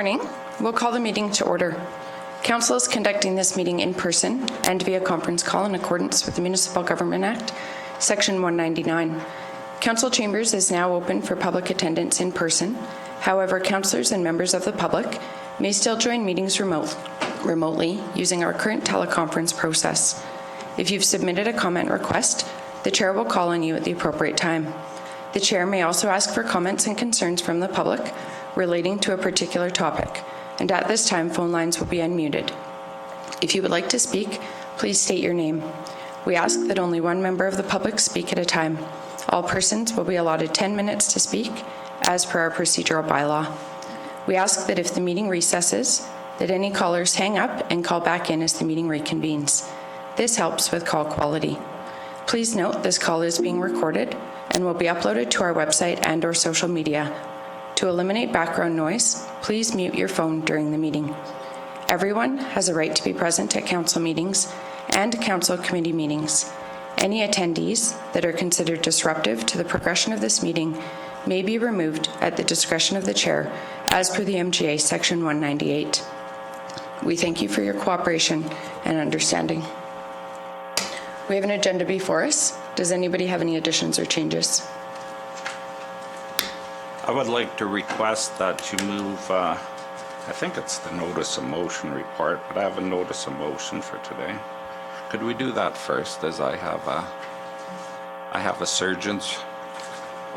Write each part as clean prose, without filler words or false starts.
Morning. We'll call the meeting to order. Council is conducting this meeting in person and via conference call in accordance with the Municipal Government Act, Section 199. Council chambers is now open for public attendance in person. However, councillors and members of the public may still join meetings remotely using our current teleconference process. If you've submitted a comment request, the chair will call on you at the appropriate time. The chair may also ask for comments and concerns from the public relating to a particular topic, and at this time, phone lines will be unmuted. If you would like to speak, please state your name. We ask that only one member of the public speak at a time. All persons will be allotted 10 minutes to speak, as per our procedural bylaw. We ask that if the meeting recesses, that any callers hang up and call back in as the meeting reconvenes. This helps with call quality. Please note this call is being recorded and will be uploaded to our website and/or social media. To eliminate background noise, please mute your phone during the meeting. Everyone has a right to be present at council meetings and council committee meetings. Any attendees that are considered disruptive to the progression of this meeting may be removed at the discretion of the chair as per the MGA Section 198. We thank you for your cooperation and understanding. We have an agenda before us. Does anybody have any additions or changes? I would like to request that you move, I think it's the notice of motion report, but I have a notice of motion for today. Could we do that first, as I have a surgeon's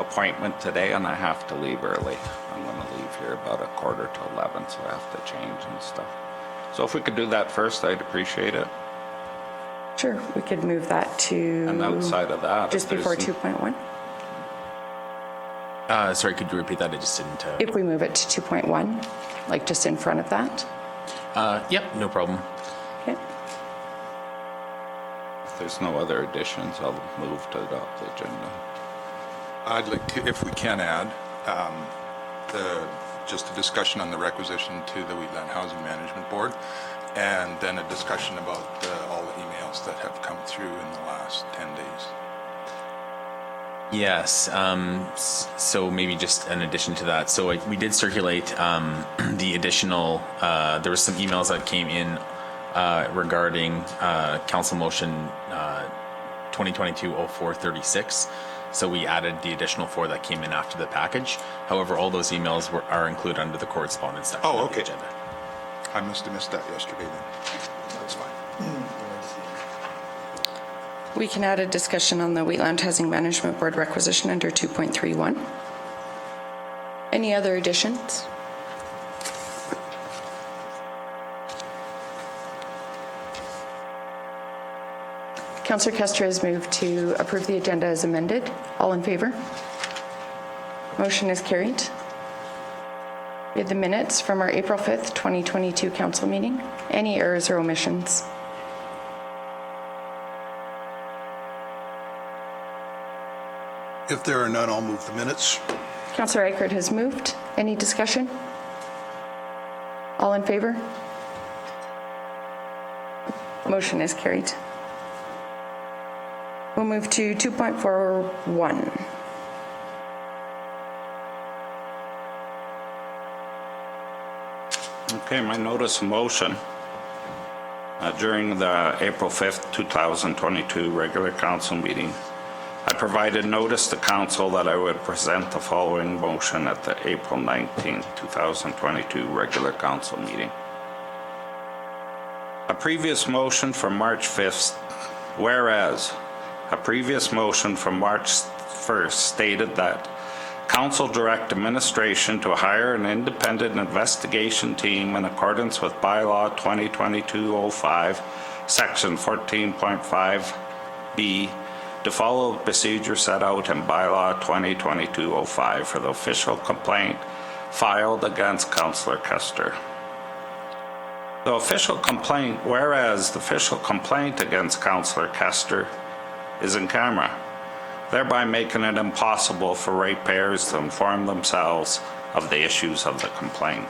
appointment today and I have to leave early. I'm going to leave here about 11:15, so I have to change and stuff. So if we could do that first, I'd appreciate it. Sure, we could move that to... And outside of that... Just before 2.1? Sorry, could you repeat that? I just didn't... If we move it to 2.1, like just in front of that? Yep, no problem. Okay. If there's no other additions, I'll move to adopt the agenda. I'd like to, if we can add, just a discussion on the requisition to the Wheatland Housing Management Board, and then a discussion about all the emails that have come through in the last 10 days. Yes, so maybe just an addition to that. So we did circulate the additional, there were some emails that came in regarding Council Motion 2022-0436. So we added the additional 4 that came in after the package. However, all those emails are included under the correspondence section of the agenda. I must have missed that yesterday then. That's fine. We can add a discussion on the Wheatland Housing Management Board requisition under 2.31. Any other additions? Councillor Kester has moved to approve the agenda as amended. All in favor? Motion is carried. We have the minutes from our April 5th, 2022 council meeting. Any errors or omissions? If there are none, I'll move the minutes. Councillor Eichert has moved. Any discussion? All in favor? Motion is carried. We'll move to 2.41. Okay, my notice of motion. During the April 5th, 2022 regular council meeting, I provided notice to council that I would present the following motion at the April 19th, 2022 regular council meeting. A previous motion from March 5th, whereas a previous motion from March 1st stated that council direct administration to hire an independent investigation team in accordance with bylaw 2022-05, section 14.5B, to follow the procedure set out in bylaw 2022-05 for the official complaint filed against Councillor Kester. The official complaint, whereas the official complaint against Councillor Kester is in camera, thereby making it impossible for ratepayers to inform themselves of the issues of the complaint.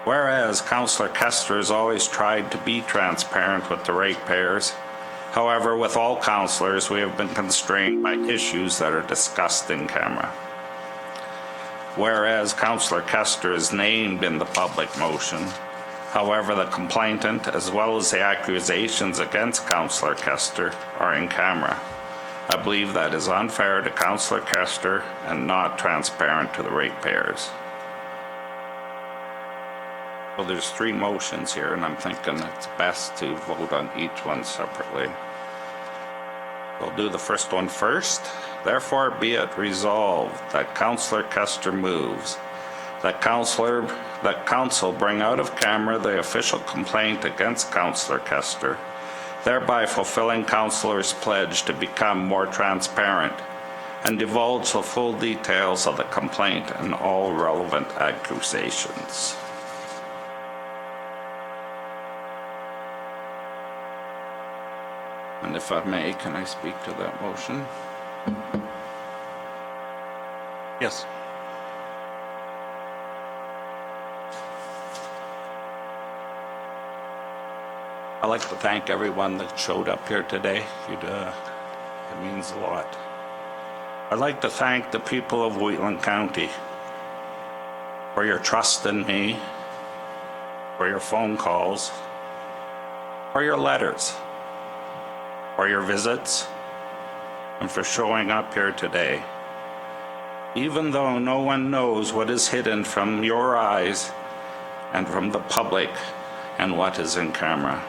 Whereas Councillor Kester has always tried to be transparent with the ratepayers, however, with all councillors, we have been constrained by issues that are discussed in camera. whereas Councillor Kester is named in the public motion. However, the complainant, as well as the accusations against Councillor Kester, are in camera. I believe that is unfair to Councillor Kester and not transparent to the ratepayers. Well, there's 3 motions here, and I'm thinking it's best to vote on each one separately. We'll do the first one first. Therefore, be it resolved that Councillor Kester moves that council bring out of camera the official complaint against Councillor Kester, thereby fulfilling Councillor's pledge to become more transparent and divulge the full details of the complaint and all relevant accusations. And if I may, can I speak to that motion? Yes. I'd like to thank everyone that showed up here today. It means a lot. I'd like to thank the people of Wheatland County for your trust in me, for your phone calls, for your letters, for your visits, and for showing up here today. Even though no one knows what is hidden from your eyes and from the public and what is in camera.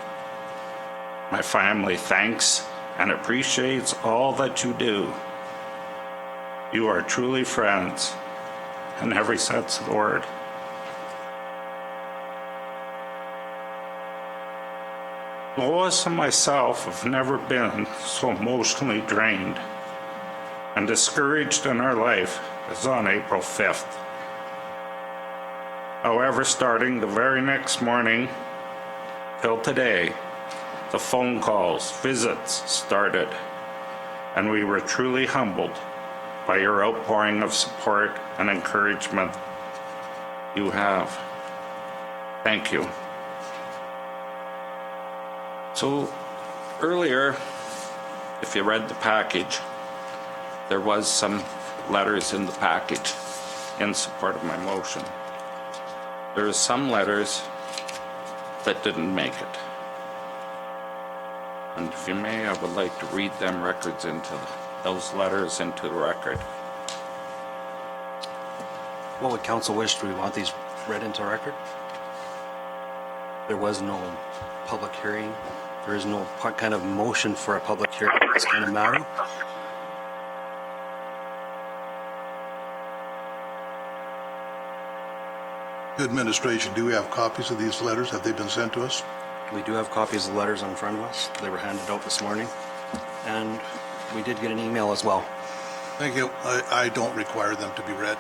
My family thanks and appreciates all that you do. You are truly friends in every sense of the word. Lois and myself have never been so emotionally drained and discouraged in our life as on April 5th. However, starting the very next morning till today, the phone calls, visits started, and we were truly humbled by your outpouring of support and encouragement you have. Thank you. So earlier, if you read the package, there was some letters in the package in support of my motion. There are some letters that didn't make it. And if you may, I would like to read those letters into the record. What would council wish? Do we want these read into record? There was no public hearing. There is no kind of motion for a public hearing on this kind of matter. Administration, do we have copies of these letters? Have they been sent to us? We do have copies of the letters in front of us. They were handed out this morning. And we did get an email as well. Thank you. I don't require them to be read.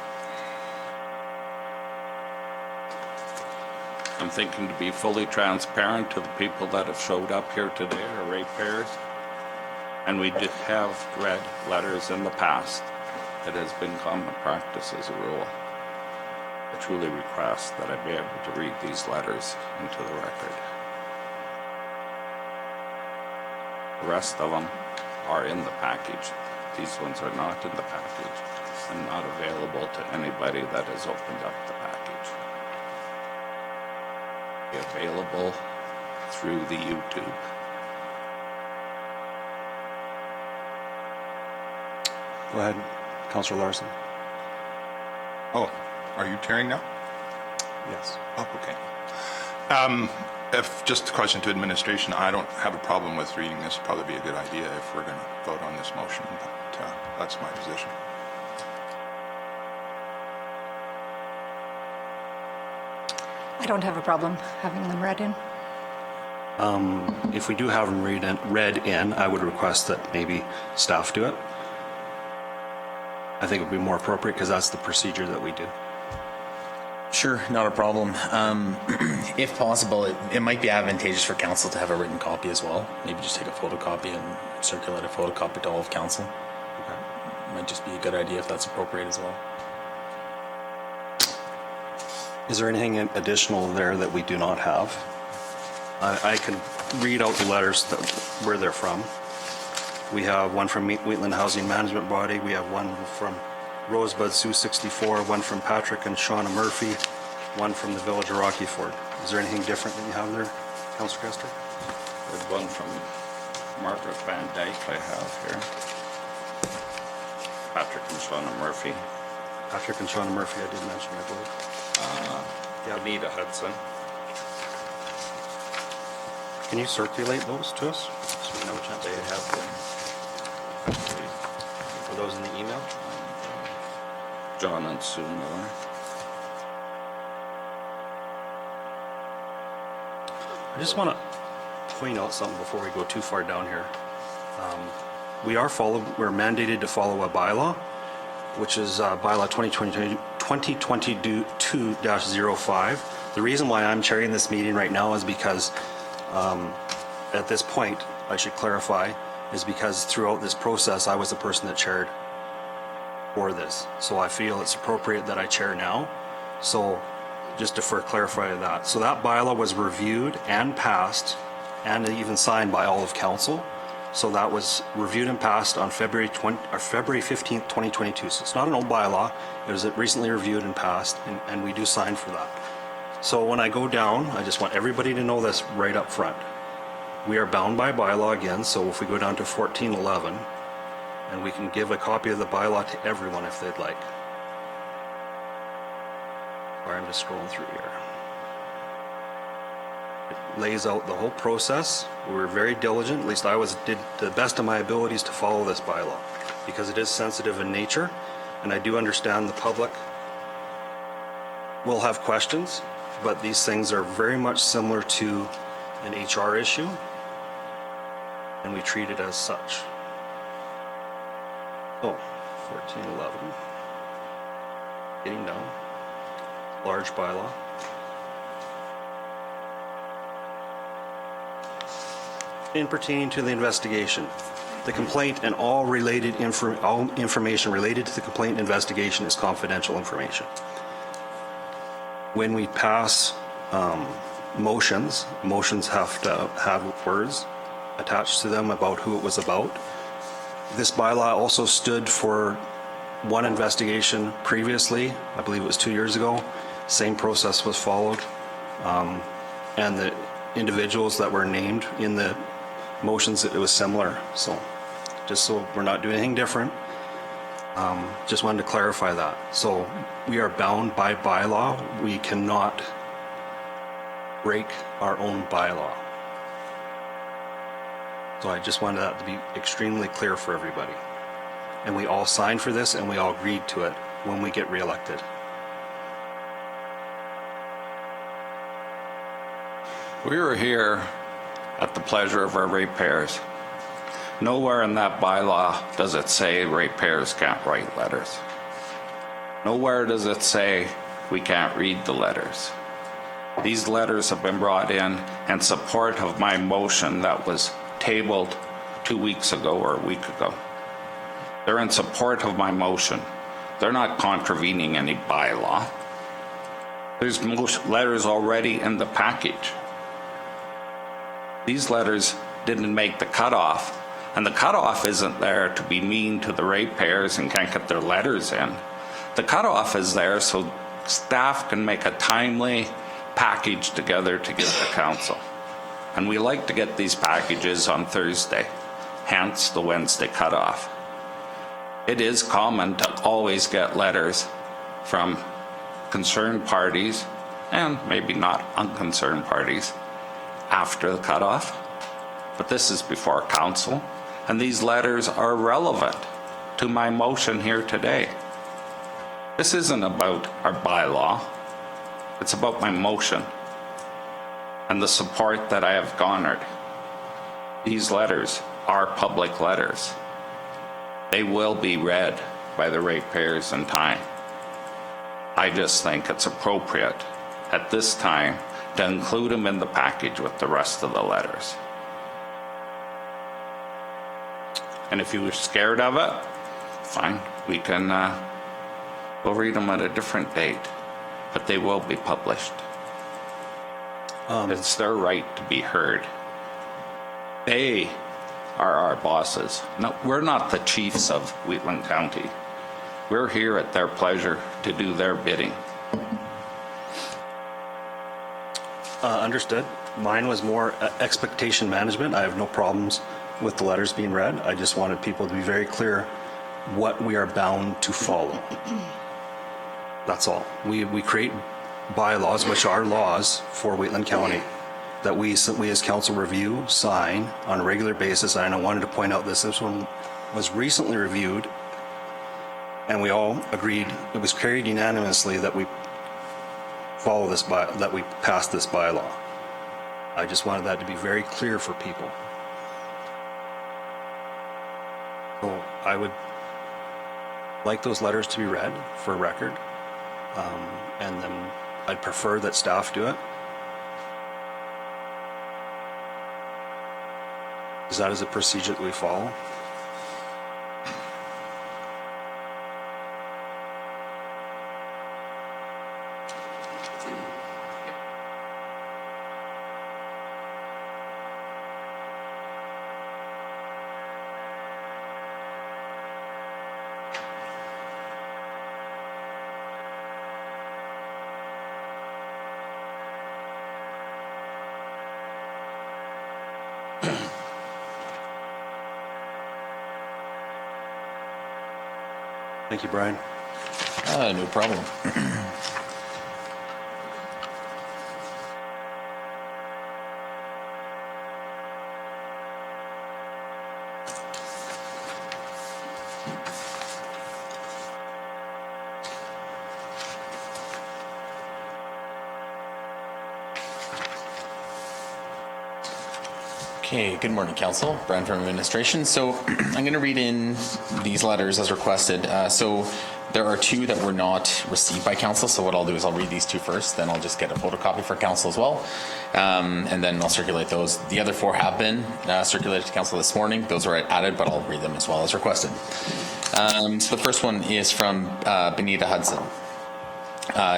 I'm thinking to be fully transparent to the people that have showed up here today, our ratepayers. And we did have read letters in the past. It has been common practice as a rule. I truly request that I be able to read these letters into the record. The rest of them are in the package. These ones are not in the package and not available to anybody that has opened up the package. Available through the YouTube. Go ahead, Councillor Larson. Oh, are you tearing now? Yes. Oh, okay. If just a question to administration, I don't have a problem with reading this. Probably be a good idea if we're going to vote on this motion, but that's my position. I don't have a problem having them read in. If we do have them read in, I would request that maybe staff do it. I think it would be more appropriate because that's the procedure that we do. Sure, not a problem. If possible, it might be advantageous for council to have a written copy as well. Maybe just take a photocopy and circulate a photocopy to all of council. Might just be a good idea if that's appropriate as well. Is there anything additional there that we do not have? I can read out the letters where they're from. We have one from Wheatland Housing Management Body. We have one from Rosebud Sioux 64, one from Patrick and Shauna Murphy, one from the Village of Rocky Ford. Is there anything different that you have there, Councillor Kester? There's one from Margaret Van Dyke I have here. Patrick and Shauna Murphy. Patrick and Shauna Murphy, I did mention, I believe. Anita Hudson. Can you circulate those to us? So we can have a chance. They have been. Are those in the email? John and Sue Miller. I just want to point out something before we go too far down here. We're mandated to follow a bylaw, which is bylaw 2022-05. The reason why I'm chairing this meeting right now is because at this point, I should clarify, is because throughout this process, I was the person that chaired for this. So I feel it's appropriate that I chair now. So just to clarify that. So that bylaw was reviewed and passed and even signed by all of council. So that was reviewed and passed on February 15th, 2022. So it's not an old bylaw. It was recently reviewed and passed, and we do sign for that. So when I go down, I just want everybody to know this right up front. We are bound by bylaw again, so if we go down to 1411, and we can give a copy of the bylaw to everyone if they'd like. Sorry, I'm just scrolling through here. It lays out the whole process. We were very diligent, at least I did the best of my abilities to follow this bylaw, because it is sensitive in nature, and I do understand the public will have questions, but these things are very much similar to an HR issue, and we treat it as such. Oh, 1411. Getting down. Large bylaw. In pertaining to the investigation, the complaint and all related all information related to the complaint investigation is confidential information. When we pass motions have to have words attached to them about who it was about. This bylaw also stood for one investigation previously, I believe it was 2 years ago. Same process was followed. And the individuals that were named in the motions, it was similar. So just so we're not doing anything different, just wanted to clarify that. So we are bound by bylaw. We cannot break our own bylaw. So I just wanted that to be extremely clear for everybody. And we all signed for this and we all agreed to it when we get reelected. We were here at the pleasure of our ratepayers. Nowhere in that bylaw does it say ratepayers can't write letters. Nowhere does it say we can't read the letters. These letters have been brought in support of my motion that was tabled 2 weeks ago or a week ago. They're in support of my motion. They're not contravening any bylaw. There's letters already in the package. These letters didn't make the cutoff, and the cutoff isn't there to be mean to the ratepayers and can't get their letters in. The cutoff is there so staff can make a timely package together to give the council. And we like to get these packages on Thursday, hence the Wednesday cutoff. It is common to always get letters from concerned parties, and maybe not unconcerned parties, after the cutoff. But this is before council, and these letters are relevant to my motion here today. This isn't about our bylaw. It's about my motion and the support that I have garnered. These letters are public letters. They will be read by the ratepayers in time. I just think it's appropriate at this time to include them in the package with the rest of the letters. And if you were scared of it, fine, we can we'll read them at a different date, but they will be published. It's their right to be heard. They are our bosses. No, we're not the chiefs of Wheatland County. We're here at their pleasure to do their bidding. Understood. Mine was more expectation management. I have no problems with the letters being read. I just wanted people to be very clear what we are bound to follow. That's all. We create bylaws, which are laws for Wheatland County, that we as council review, sign on a regular basis. And I wanted to point out this one was recently reviewed, and we all agreed, it was carried unanimously that we follow this that we pass this bylaw. I just wanted that to be very clear for people. So I would like those letters to be read for record, and then I'd prefer that staff do it. Because that is a procedure that we follow. Thank you, Brian. No problem. Okay, good morning, Council. Brian from Administration. So I'm going to read in these letters as requested. So there are two that were not received by Council. So what I'll do is I'll read these two first, then I'll just get a photocopy for Council as well. And then I'll circulate those. The other four have been circulated to Council this morning. Those are added, but I'll read them as well as requested. So the first one is from Benita Hudson.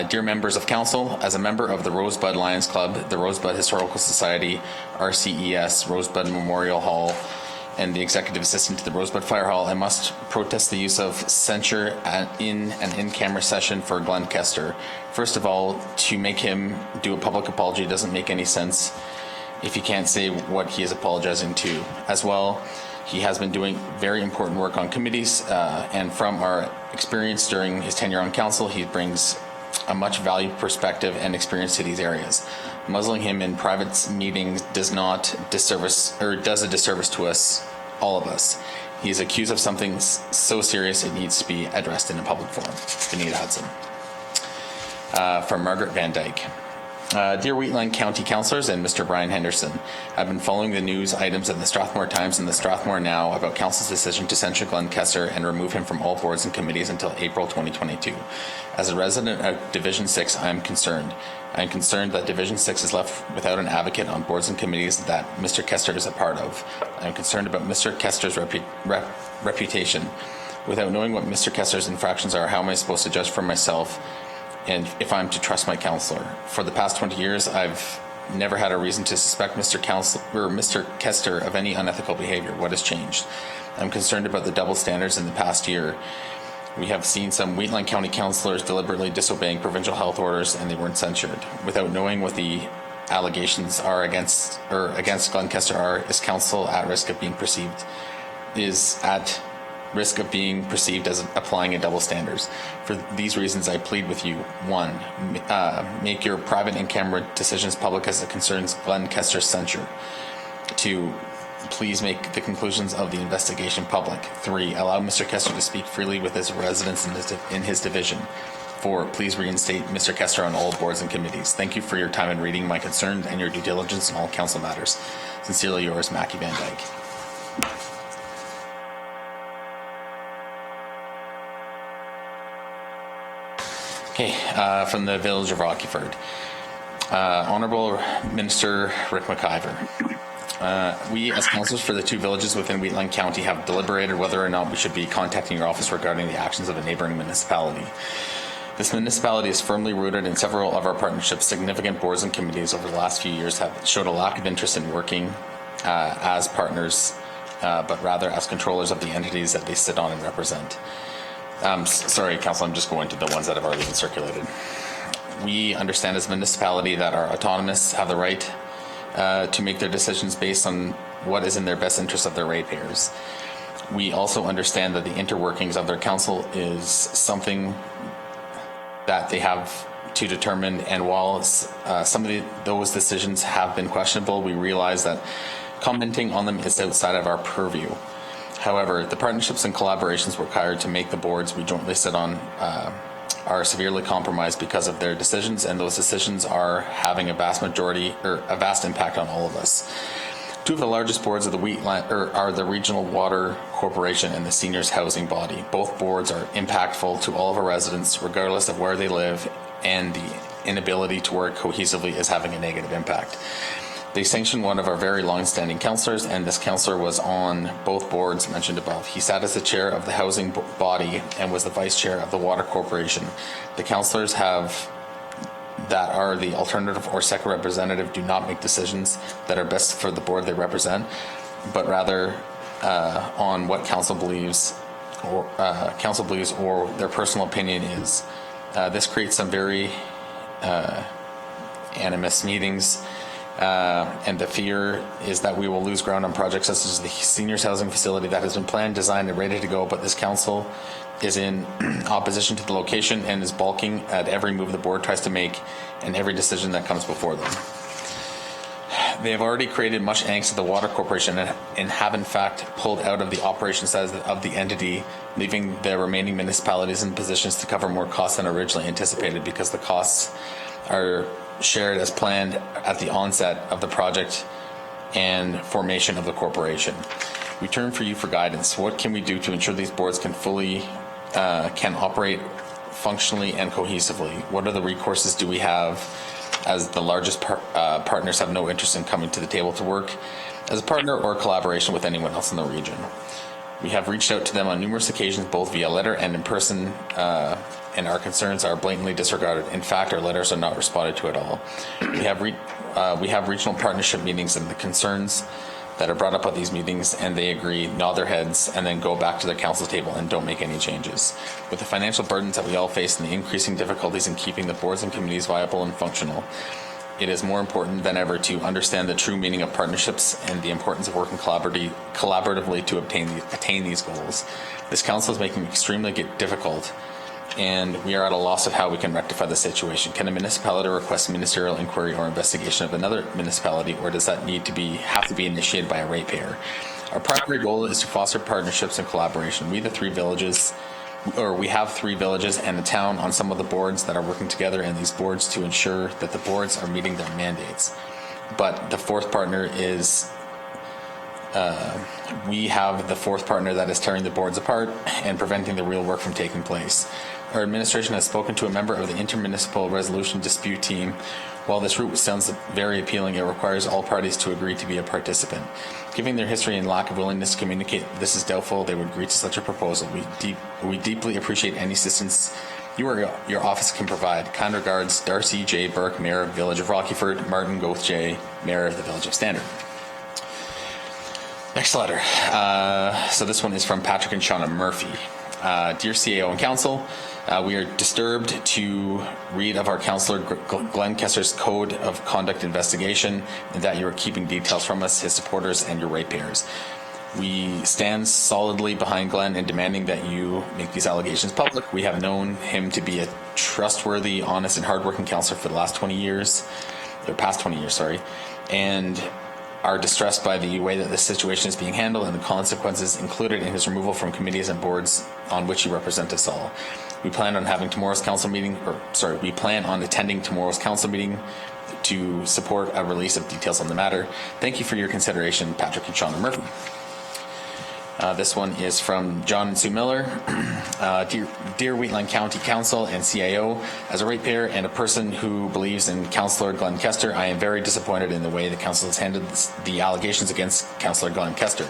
Dear members of council, as a member of the Rosebud Lions Club, the Rosebud Historical Society, RCES, Rosebud Memorial Hall, and the executive assistant to the Rosebud Fire Hall, I must protest the use of censure in an in-camera session for Glenn Kester. First of all, to make him do a public apology doesn't make any sense if he can't say what he is apologizing to. As well, he has been doing very important work on committees, and from our experience during his tenure on council, he brings a much valued perspective and experience to these areas. Muzzling him in private meetings does a disservice to us, all of us. He is accused of something so serious it needs to be addressed in a public forum. Benita Hudson. From Margaret Van Dyke. Dear Wheatland County Councillors and Mr. Brian Henderson, I've been following the news items in the Strathmore Times and the Strathmore Now about Council's decision to censure Glenn Kester and remove him from all boards and committees until April 2022. As a resident of Division 6, I am concerned. I am concerned that Division 6 is left without an advocate on boards and committees that Mr. Kester is a part of. I am concerned about Mr. Kester's reputation. Without knowing what Mr. Kester's infractions are, how am I supposed to judge for myself and if I'm to trust my counselor? For the past 20 years, I've never had a reason to suspect Mr. Kester of any unethical behavior. What has changed? I'm concerned about the double standards in the past year. We have seen some Wheatland County councillors deliberately disobeying provincial health orders, and they weren't censured. Without knowing what the allegations are against Glenn Kester are, is council at risk of being perceived as applying a double standards. For these reasons, I plead with you. 1, make your private in-camera decisions public as it concerns Glenn Kester's censure. 2, please make the conclusions of the investigation public. 3, allow Mr. Kester to speak freely with his residents in his division. 4, please reinstate Mr. Kester on all boards and committees. Thank you for your time in reading my concerns and your due diligence in all council matters. Sincerely yours, Mackie Van Dyke. Okay, from the Village of Rockford. Honourable Minister Rick McIver. We as councillors for the two villages within Wheatland County have deliberated whether or not we should be contacting your office regarding the actions of a neighbouring municipality. This municipality is firmly rooted in several of our partnerships. Significant boards and committees over the last few years have showed a lack of interest in working as partners, but rather as controllers of the entities that they sit on and represent. Sorry, Council, I'm just going to the ones that have already been circulated. We understand as a municipality that our autonomous have the right to make their decisions based on what is in their best interest of their ratepayers. We also understand that the interworkings of their council is something that they have to determine, and while some of those decisions have been questionable, we realize that commenting on them is outside of our purview. However, the partnerships and collaborations required to make the boards we jointly sit on are severely compromised because of their decisions, and those decisions are having a vast impact on all of us. Two of the largest boards of the Wheatland are the Regional Water Corporation and the Seniors Housing Body. Both boards are impactful to all of our residents, regardless of where they live, and the inability to work cohesively is having a negative impact. They sanctioned one of our very long-standing councillors, and this councillor was on both boards mentioned above. He sat as the chair of the housing body and was the vice chair of the Water Corporation. The councillors that are the alternative or second representative do not make decisions that are best for the board they represent, but rather on what council believes or their personal opinion is. This creates some very animous meetings. And the fear is that we will lose ground on projects such as the seniors housing facility that has been planned, designed, and ready to go, but this council is in opposition to the location and is balking at every move the board tries to make and every decision that comes before them. They have already created much angst at the Water Corporation and have in fact pulled out of the operation side of the entity, leaving the remaining municipalities in positions to cover more costs than originally anticipated because the costs are shared as planned at the onset of the project and formation of the corporation. We turn for you for guidance. What can we do to ensure these boards can operate functionally and cohesively? What are the recourses do we have, as the largest partners have no interest in coming to the table to work as a partner or collaboration with anyone else in the region? We have reached out to them on numerous occasions, both via letter and in person, and our concerns are blatantly disregarded. In fact, our letters are not responded to at all. We have regional partnership meetings, and the concerns that are brought up at these meetings, and they agree, nod their heads, and then go back to their council table and don't make any changes. With the financial burdens that we all face and the increasing difficulties in keeping the boards and committees viable and functional, it is more important than ever to understand the true meaning of partnerships and the importance of working collaboratively to attain these goals. This council is making it extremely difficult, and we are at a loss of how we can rectify the situation. Can a municipality request ministerial inquiry or investigation of another municipality, or does that have to be initiated by a ratepayer? Our primary goal is to foster partnerships and collaboration. We have 3 villages and a town on some of the boards that are working together in these boards to ensure that the boards are meeting their mandates. But the fourth partner is we have the fourth partner that is tearing the boards apart and preventing the real work from taking place. Our administration has spoken to a member of the intermunicipal resolution dispute team. While this route sounds very appealing, it requires all parties to agree to be a participant. Given their history and lack of willingness to communicate, this is doubtful they would agree to such a proposal. We deeply appreciate any assistance you or your office can provide. Kind regards, Darcy J. Burke, Mayor of the Village of Rockyford, Martin Goth J., Mayor of the Village of Standard. Next letter. So this one is from Patrick and Shauna Murphy. Dear CAO and Council, we are disturbed to read of our Councillor Glenn Kesser's Code of Conduct investigation and that you are keeping details from us, his supporters, and your ratepayers. We stand solidly behind Glenn in demanding that you make these allegations public. We have known him to be a trustworthy, honest, and hardworking councillor for the past 20 years, and are distressed by the way that this situation is being handled and the consequences included in his removal from committees and boards on which you represent us all. We plan on attending tomorrow's council meeting to support a release of details on the matter. Thank you for your consideration, Patrick and Shauna Murphy. This one is from John and Sue Miller. Dear Wheatland County Council and CAO, as a ratepayer and a person who believes in Councillor Glenn Kester, I am very disappointed in the way the council has handled the allegations against Councillor Glenn Kester.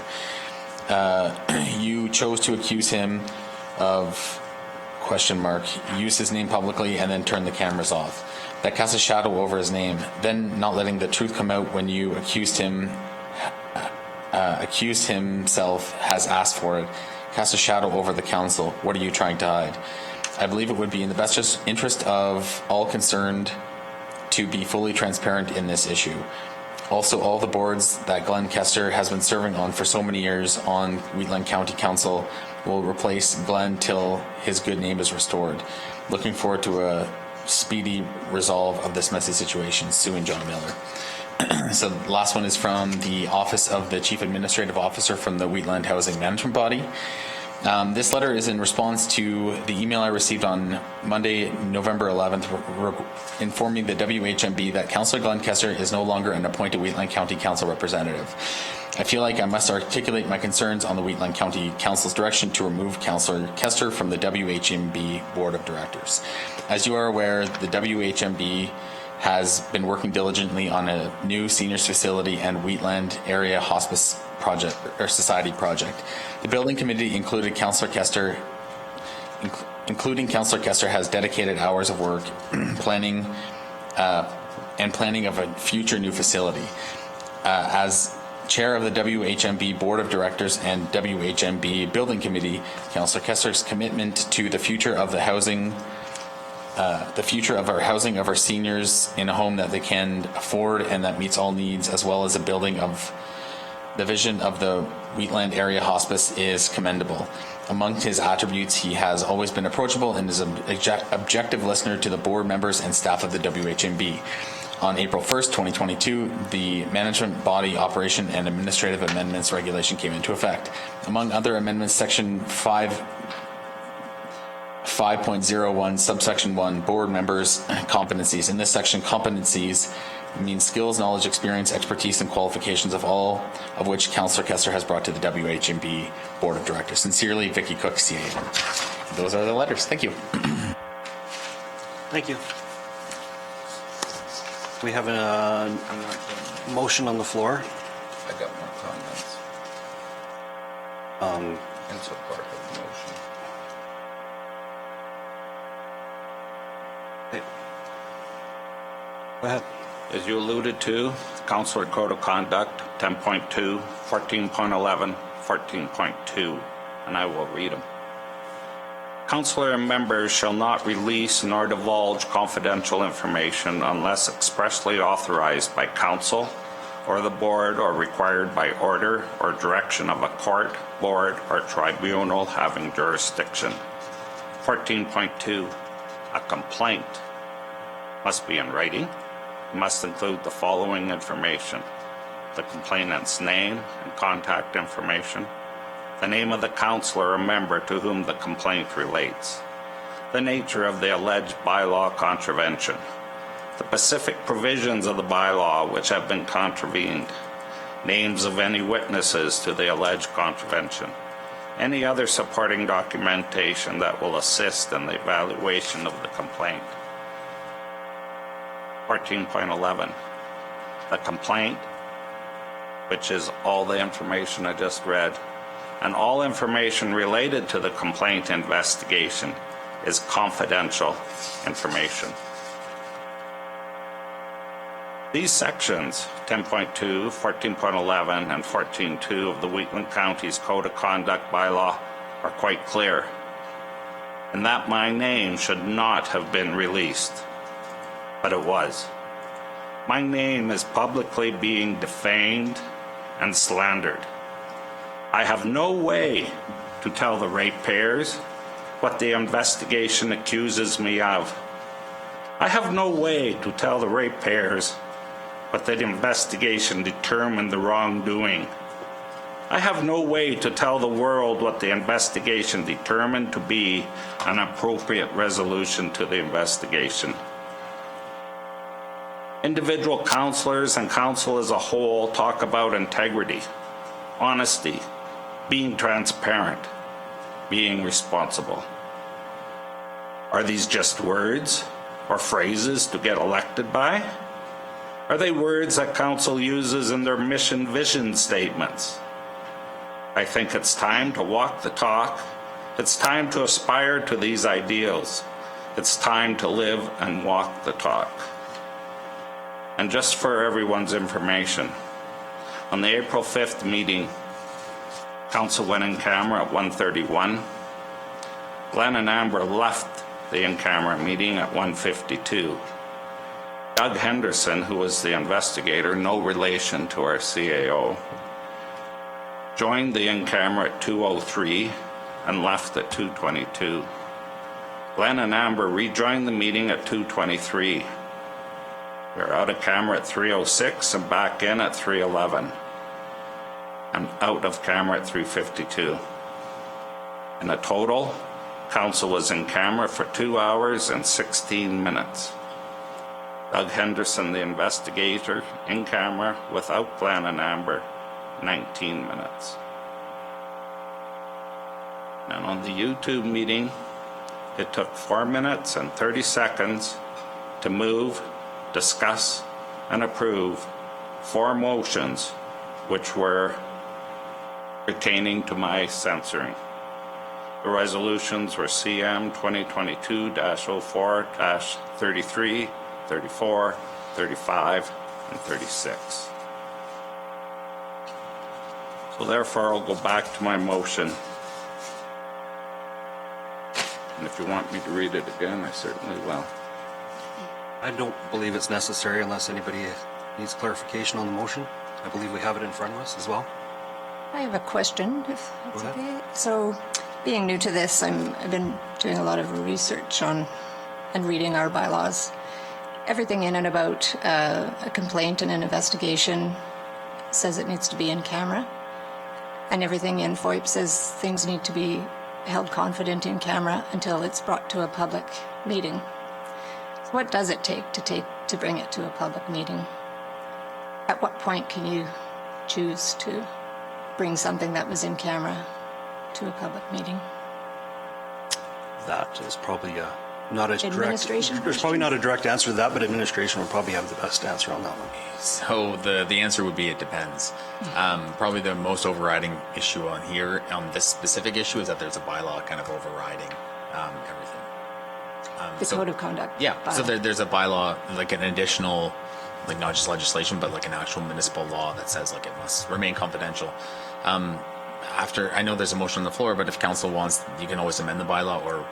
You chose to accuse him of ... use his name publicly and then turn the cameras off. That casts a shadow over his name. Then not letting the truth come out when you accused himself has asked for it cast a shadow over the council. What are you trying to hide? I believe it would be in the best interest of all concerned to be fully transparent in this issue. Also, all the boards that Glenn Kester has been serving on for so many years on Wheatland County Council will replace Glenn till his good name is restored. Looking forward to a speedy resolve of this messy situation. Sue and John Miller. So the last one is from the Office of the Chief Administrative Officer from the Wheatland Housing Management Body. This letter is in response to the email I received on Monday, November 11th, informing the WHMB that Councillor Glenn Kester is no longer an appointed Wheatland County Council representative. I feel like I must articulate my concerns on the Wheatland County Council's direction to remove Councillor Kester from the WHMB Board of Directors. As you are aware, the WHMB has been working diligently on a new seniors facility and Wheatland Area Hospice project or Society project. The building committee including Councillor Kester has dedicated hours of work planning of a future new facility. As chair of the WHMB Board of Directors and WHMB Building Committee, Councillor Kester's commitment to the future of the housing of our seniors in a home that they can afford and that meets all needs, as well as a building of the vision of the Wheatland Area Hospice, is commendable. Among his attributes, he has always been approachable and is an objective listener to the board members and staff of the WHMB. On April 1st, 2022, the Management Body Operation and Administrative Amendments Regulation came into effect. Among other amendments, Section 5.01, subsection 1, board members' competencies. In this section, competencies means skills, knowledge, experience, expertise, and qualifications of all of which Councillor Kester has brought to the WHMB Board of Directors. Sincerely, Vicky Cook, CA. Those are the letters. Thank you. Thank you. We have a motion on the floor. I got more comments. In support of the motion. Go ahead. As you alluded to, Councillor Code of Conduct 10.2, 14.11, 14.2, and I will read them. Councillor and members shall not release nor divulge confidential information unless expressly authorized by council or the board or required by order or direction of a court, board, or tribunal having jurisdiction. 14.2, a complaint must be in writing, must include the following information: the complainant's name and contact information, the name of the councillor or member to whom the complaint relates, the nature of the alleged bylaw contravention, the specific provisions of the bylaw which have been contravened, names of any witnesses to the alleged contravention, any other supporting documentation that will assist in the evaluation of the complaint. 14.11, the complaint, which is all the information I just read, and all information related to the complaint investigation is confidential information. These sections, 10.2, 14.11, and 14.2 of the Wheatland County's Code of Conduct bylaw are quite clear, and that my name should not have been released. But it was. My name is publicly being defamed and slandered. I have no way to tell the ratepayers what the investigation accuses me of. I have no way to tell the ratepayers what the investigation determined the wrongdoing. I have no way to tell the world what the investigation determined to be an appropriate resolution to the investigation. Individual councillors and council as a whole talk about integrity, honesty, being transparent, being responsible. Are these just words or phrases to get elected by? Are they words that council uses in their mission vision statements? I think it's time to walk the talk. It's time to aspire to these ideals. It's time to live and walk the talk. And just for everyone's information, on the April 5th meeting, Council went in camera at 1:31. Glenn and Amber left the in-camera meeting at 1:52. Doug Henderson, who was the investigator, no relation to our CAO, joined the in-camera at 2:03 and left at 2:22. Glenn and Amber rejoined the meeting at 2:23. We were out of camera at 3:06 and back in at 3:11. And out of camera at 3:52. In a total, council was in camera for 2 hours and 16 minutes. Doug Henderson, the investigator, in camera without Glenn and Amber, 19 minutes. And on the YouTube meeting, it took 4 minutes and 30 seconds to move, discuss, and approve 4 motions, which were pertaining to my censoring. The resolutions were CM 2022-04-33, 34, 35, and 36. So therefore, I'll go back to my motion. And if you want me to read it again, I certainly will. I don't believe it's necessary unless anybody needs clarification on the motion. I believe we have it in front of us as well. I have a question, if that's Go ahead. okay. So, being new to this, I've been doing a lot of research on and reading our bylaws. Everything in and about a complaint and an investigation says it needs to be in camera, and everything in FOIP says things need to be held confident in camera until it's brought to a public meeting. So what does it take to bring it to a public meeting? At what point can you choose to bring something that was in camera to a public meeting? That is probably not a direct... Administration There's probably not a direct answer to that, but administration would probably have the best answer on that one. So the answer would be it depends. Probably the most overriding issue on here, on this specific issue, is that there's a bylaw kind of overriding everything. The code of conduct. Yeah, so bylaw. there's a bylaw, like an additional, like not just legislation, but like an actual municipal law that says like it must remain confidential. After, I know there's a motion on the floor, but if council wants, you can always amend the bylaw or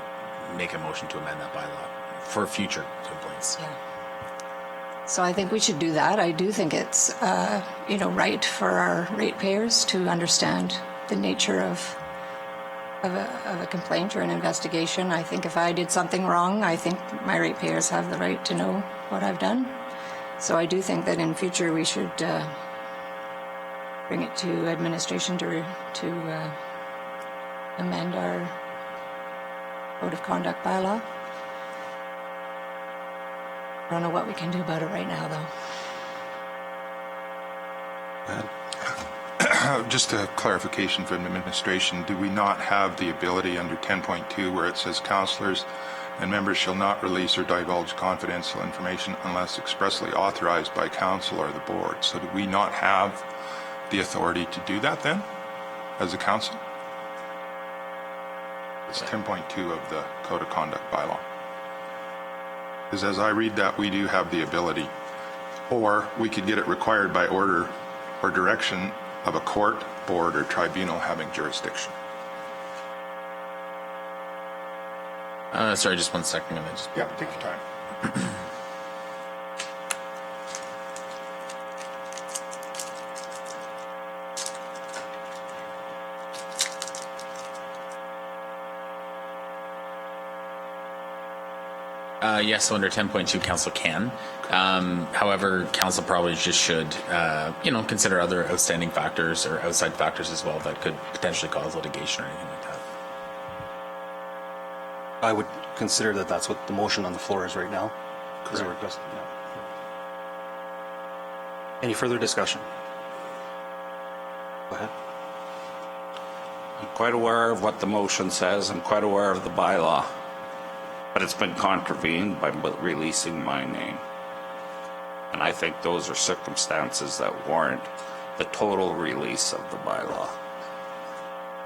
make a motion to amend that bylaw for future complaints. Yeah. So I think we should do that. I do think it's, right for our ratepayers to understand the nature of a complaint or an investigation. I think if I did something wrong, I think my ratepayers have the right to know what I've done. So I do think that in future we should bring it to administration to amend our code of conduct bylaw. I don't know what we can do about it right now, though. Just a clarification from administration, do we not have the ability under 10.2 where it says councillors and members shall not release or divulge confidential information unless expressly authorized by council or the board? So do we not have the authority to do that then, as a council? It's 10.2 of the Code of Conduct bylaw. Because as I read that, we do have the ability, or we could get it required by order or direction of a court, board, or tribunal having jurisdiction. Sorry, just 1 second. Yeah, take your time. Yes, so under 10.2, council can. However, council probably just should, consider other outstanding factors or outside factors as well that could potentially cause litigation or anything like that. I would consider that that's what the motion on the floor is right now. Is a request, yeah. Any further discussion? Go ahead. I'm quite aware of what the motion says. I'm quite aware of the bylaw. But it's been contravened by releasing my name. And I think those are circumstances that warrant the total release of the bylaw.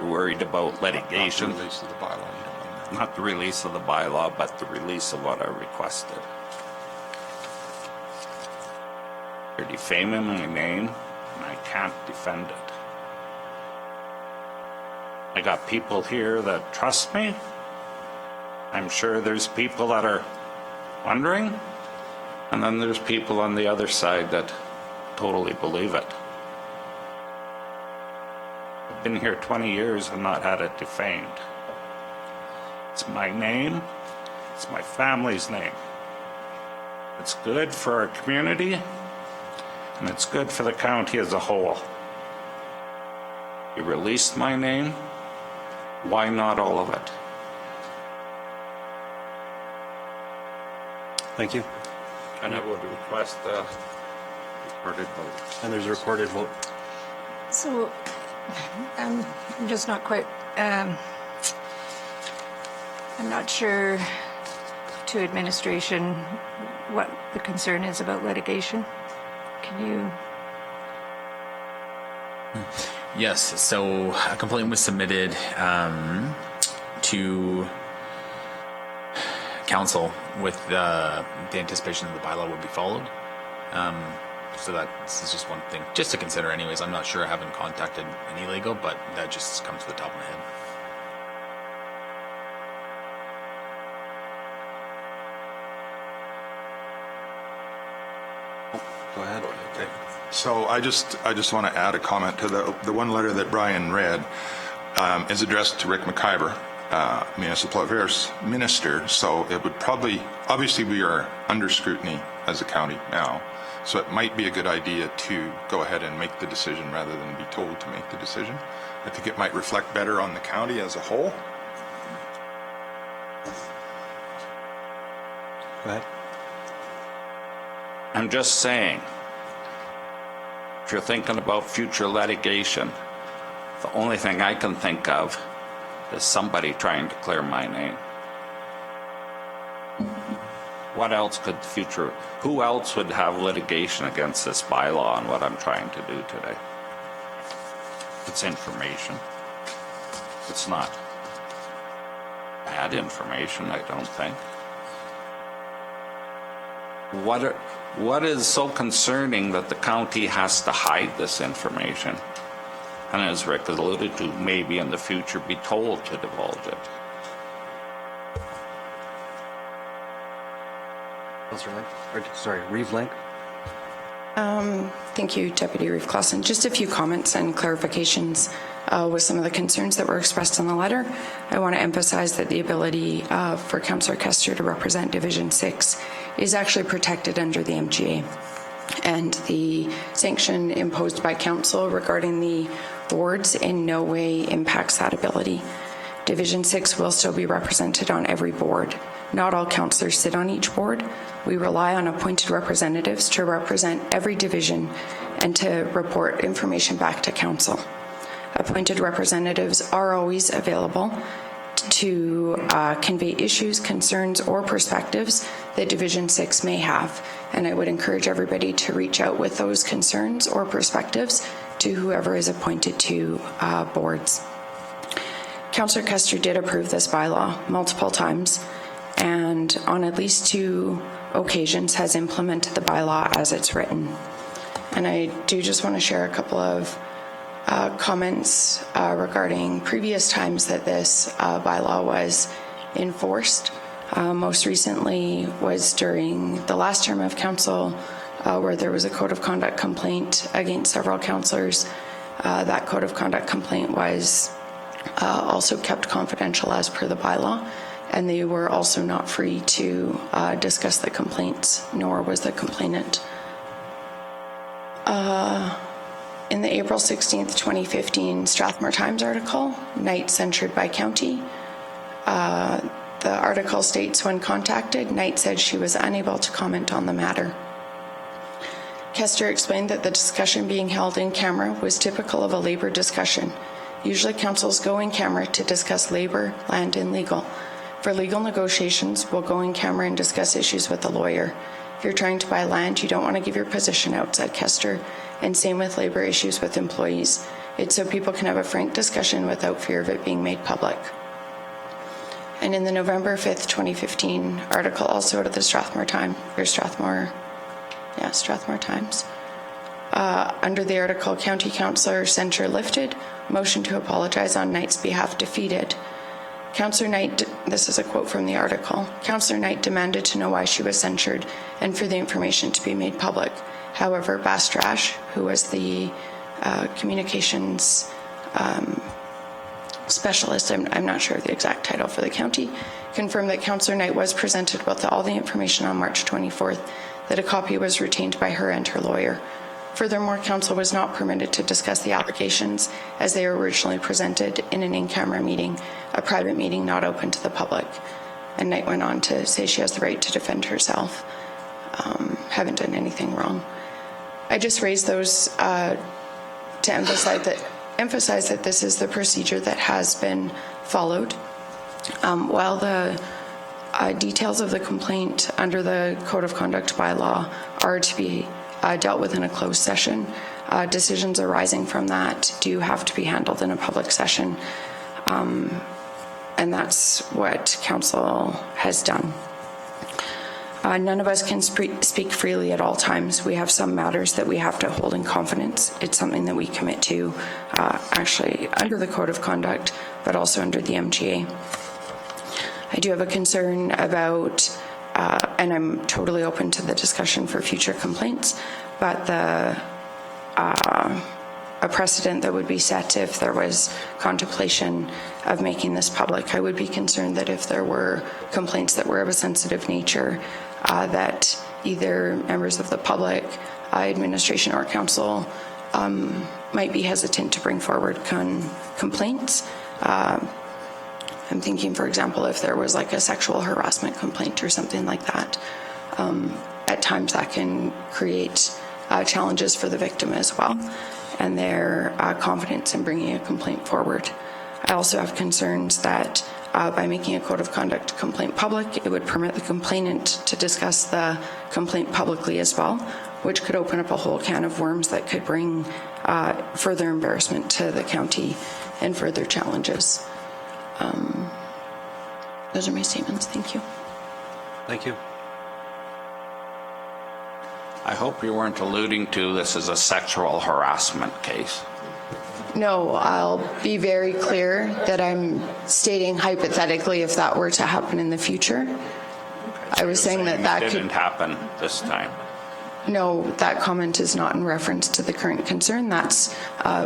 We're worried about litigation. Not the release of the bylaw, you don't mean that. Not the release of the bylaw, but the release of what I requested. You're defaming my name, and I can't defend it. I got people here that trust me. I'm sure there's people that are wondering. And then there's people on the other side that totally believe it. I've been here 20 years and not had it defamed. It's my name. It's my family's name. It's good for our community, and it's good for the county as a whole. You released my name. Why not all of it? Thank you. And I would request a recorded vote. And there's a recorded vote. So, I'm just not quite, I'm not sure to administration what the concern is about litigation. Can you? Yes, so a complaint was submitted to council with the anticipation that the bylaw would be followed. So this is just one thing, just to consider anyways. I'm not sure, I haven't contacted any legal, but that just comes to the top of my head. Go ahead. Okay. So I just want to add a comment to the one letter that Brian read is addressed to Rick McIver, Municipal Affairs Minister. So it would probably, obviously we are under scrutiny as a county now. So it might be a good idea to go ahead and make the decision rather than be told to make the decision. I think it might reflect better on the county as a whole. Go ahead. I'm just saying, if you're thinking about future litigation, the only thing I can think of is somebody trying to clear my name. What else could the future, who else would have litigation against this bylaw and what I'm trying to do today? It's information. It's not bad information, I don't think. What is so concerning that the county has to hide this information? And as Rick alluded to, maybe in the future be told to divulge it. Reeve Lang. Thank you, Deputy Reeve Clausen. Just a few comments and clarifications with some of the concerns that were expressed in the letter. I want to emphasize that the ability for Councillor Kester to represent Division 6 is actually protected under the MGA. And the sanction imposed by Council regarding the boards in no way impacts that ability. Division 6 will still be represented on every board. Not all councillors sit on each board. We rely on appointed representatives to represent every division and to report information back to council. Appointed representatives are always available to convey issues, concerns, or perspectives that Division 6 may have. And I would encourage everybody to reach out with those concerns or perspectives to whoever is appointed to boards. Councillor Kester did approve this bylaw multiple times, and on at least 2 occasions has implemented the bylaw as it's written. And I do just want to share a couple of comments regarding previous times that this bylaw was enforced. Most recently was during the last term of council where there was a code of conduct complaint against several councillors. That code of conduct complaint was also kept confidential as per the bylaw, and they were also not free to discuss the complaints, nor was the complainant. In the April 16th, 2015 Strathmore Times article, Knight censured by county, the article states, when contacted, Knight said she was unable to comment on the matter. Kester explained that the discussion being held in camera was typical of a labor discussion. Usually councils go in camera to discuss labor, land, and legal. For legal negotiations, we'll go in camera and discuss issues with a lawyer. If you're trying to buy land, you don't want to give your position out, said Kester. And same with labor issues with employees. It's so people can have a frank discussion without fear of it being made public. And in the November 5th, 2015 article, also out of the Strathmore Times, Under the article, County Councillor censure lifted, motion to apologize on Knight's behalf defeated. Councillor Knight, this is a quote from the article, Councillor Knight demanded to know why she was censured and for the information to be made public. However, Bastrash, who was the communications specialist, I'm not sure of the exact title for the county, confirmed that Councillor Knight was presented with all the information on March 24th, that a copy was retained by her and her lawyer. Furthermore, council was not permitted to discuss the allegations as they were originally presented in an in-camera meeting, a private meeting not open to the public. And Knight went on to say she has the right to defend herself. Haven't done anything wrong. I just raised those to emphasize that this is the procedure that has been followed. While the details of the complaint under the Code of Conduct bylaw are to be dealt with in a closed session, decisions arising from that do have to be handled in a public session. And that's what council has done. None of us can speak freely at all times. We have some matters that we have to hold in confidence. It's something that we commit to actually under the Code of Conduct, but also under the MGA. I do have a concern about, and I'm totally open to the discussion for future complaints, but a precedent that would be set if there was contemplation of making this public. I would be concerned that if there were complaints that were of a sensitive nature, that either members of the public, administration, or council might be hesitant to bring forward complaints. I'm thinking, for example, if there was like a sexual harassment complaint or something like that, at times that can create challenges for the victim as well, and their confidence in bringing a complaint forward. I also have concerns that by making a Code of Conduct complaint public, it would permit the complainant to discuss the complaint publicly as well, which could open up a whole can of worms that could bring further embarrassment to the county and further challenges. Those are my statements. Thank you. Thank you. I hope you weren't alluding to this as a sexual harassment case. No, I'll be very clear that I'm stating hypothetically if that were to happen in the future. I was saying that It could... didn't happen this time. No, that comment is not in reference to the current concern. That's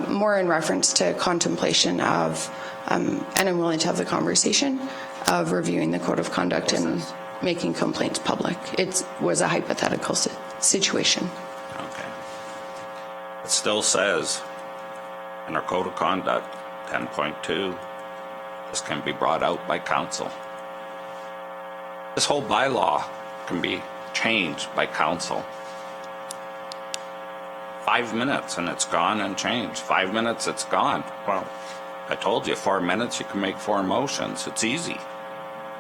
more in reference to contemplation of, and I'm willing to have the conversation, of reviewing the Code of Conduct and making complaints public. It was a hypothetical situation. Okay. It still says in our Code of Conduct, 10.2, this can be brought out by council. This whole bylaw can be changed by council. 5 minutes and it's gone and changed. 5 minutes, it's gone. Well, I told you, 4 minutes, you can make 4 motions. It's easy.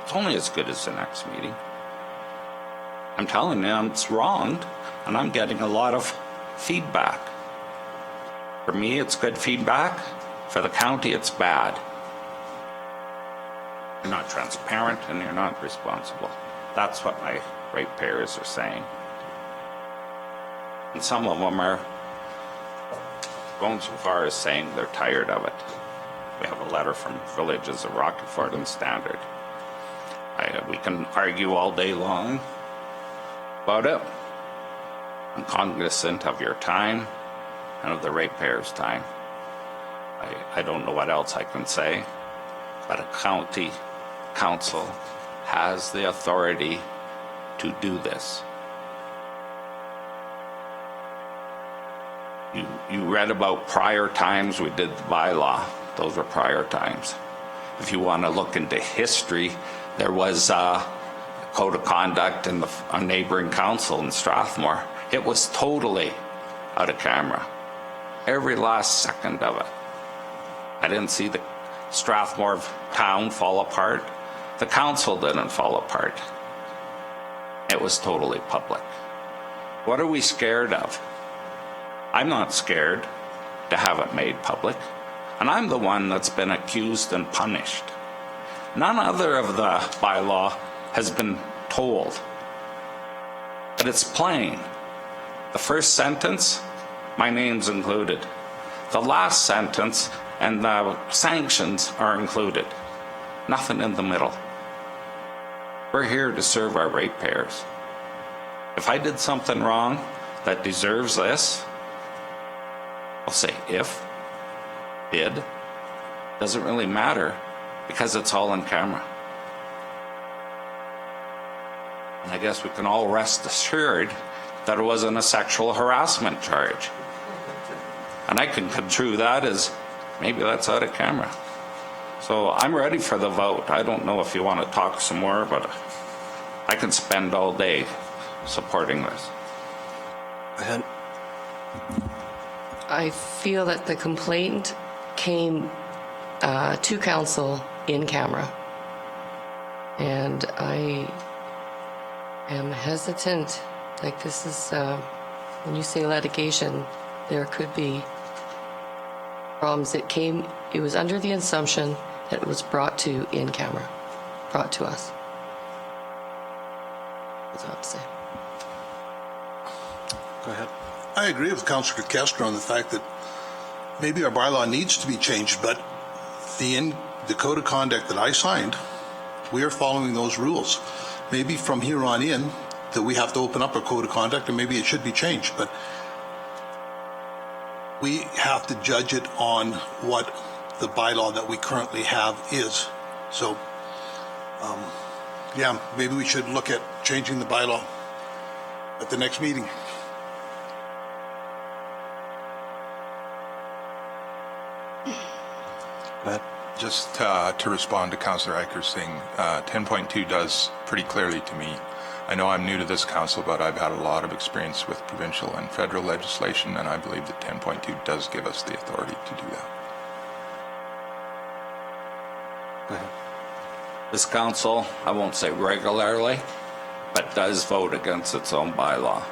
It's only as good as the next meeting. I'm telling you, it's wronged, and I'm getting a lot of feedback. For me, it's good feedback. For the county, it's bad. You're not transparent and you're not responsible. That's what my ratepayers are saying. And some of them are going so far as saying they're tired of it. We have a letter from Villages of Rockford and Standard. We can argue all day long about it. I'm cognizant of your time and of the ratepayers' time. I don't know what else I can say, but a county council has the authority to do this. You read about prior times we did the bylaw. Those were prior times. If you want to look into history, there was a Code of Conduct in a neighboring council in Strathmore. It was totally out of camera. Every last second of it. I didn't see the Strathmore town fall apart. The council didn't fall apart. It was totally public. What are we scared of? I'm not scared to have it made public. And I'm the one that's been accused and punished. None other of the bylaw has been told. But it's plain. The first sentence, my name's included. The last sentence and the sanctions are included. Nothing in the middle. We're here to serve our ratepayers. If I did something wrong that deserves this, I'll say if, did, doesn't really matter because it's all on camera. And I guess we can all rest assured that it wasn't a sexual harassment charge. And I can construe that as maybe that's out of camera. So I'm ready for the vote. I don't know if you want to talk some more, but I can spend all day supporting this. Go ahead. I feel that the complaint came to council in camera. And I am hesitant, like this is, when you say litigation, there could be problems. It was under the assumption that it was brought to in camera, brought to us. That's all I have to say. Go ahead. I agree with Councillor Kester on the fact that maybe our bylaw needs to be changed, but the code of conduct that I signed, we are following those rules. Maybe from here on in that we have to open up a code of conduct and maybe it should be changed, but we have to judge it on what the bylaw that we currently have is. So, yeah, maybe we should look at changing the bylaw at the next meeting. Matt? Just to respond to Councillor Eicher's thing, 10.2 does pretty clearly to me. I know I'm new to this council, but I've had a lot of experience with provincial and federal legislation, and I believe that 10.2 does give us the authority to do that. Go ahead. This council, I won't say regularly, but does vote against its own bylaw.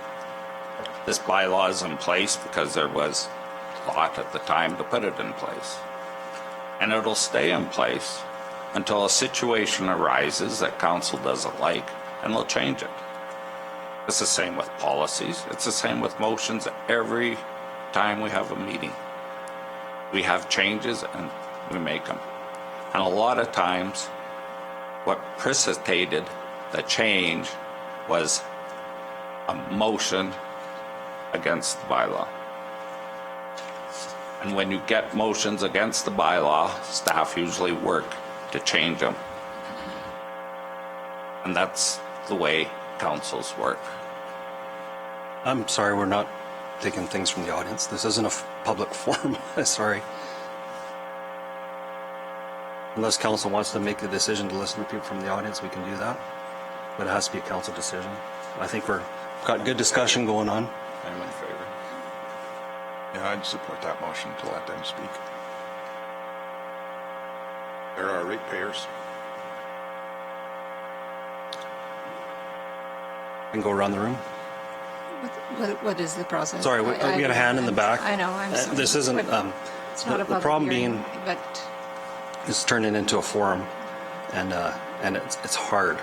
This bylaw is in place because there was thought at the time to put it in place. And it'll stay in place until a situation arises that council doesn't like, and we'll change it. It's the same with policies. It's the same with motions. Every time we have a meeting, we have changes and we make them. And a lot of times, what precipitated the change was a motion against the bylaw. And when you get motions against the bylaw, staff usually work to change them. And that's the way councils work. I'm sorry, we're not taking things from the audience. This isn't a public forum. Sorry. Unless council wants to make the decision to listen to people from the audience, we can do that. But it has to be a council decision. I think we've got good discussion going on. I'm in favor. Yeah, I'd support that motion to let them speak. They're our ratepayers. And go around the room. What is the process? Sorry, we got a hand in the back. I know, I'm sorry. This isn't, It's not a the public problem hearing, being, but it's turning into a forum, and it's hard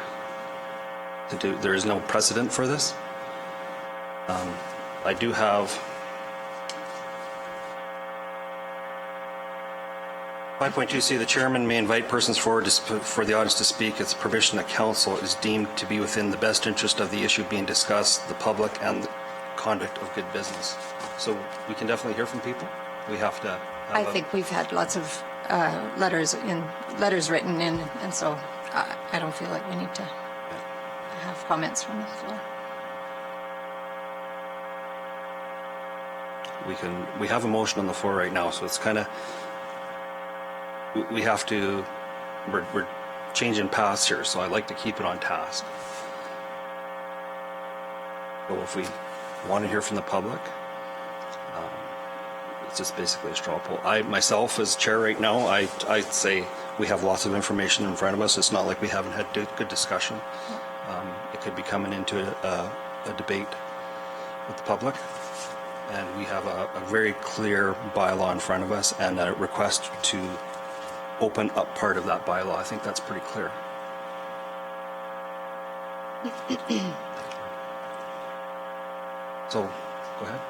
to do. There is no precedent for this. I do have 5.2C, the chairman may invite persons forward for the audience to speak. It's permission that council is deemed to be within the best interest of the issue being discussed, the public, and the conduct of good business. So we can definitely hear from people. We have to. I think we've had lots of letters written in, and so I don't feel like we need to have comments from the floor. We have a motion on the floor right now, so it's kind of, we have to, we're changing paths here, so I like to keep it on task. So if we want to hear from the public, it's just basically a straw poll. I myself, as chair right now, I'd say we have lots of information in front of us. It's not like we haven't had good discussion. It could be coming into a debate with the public. And we have a very clear bylaw in front of us and a request to open up part of that bylaw. I think that's pretty clear. So, go ahead.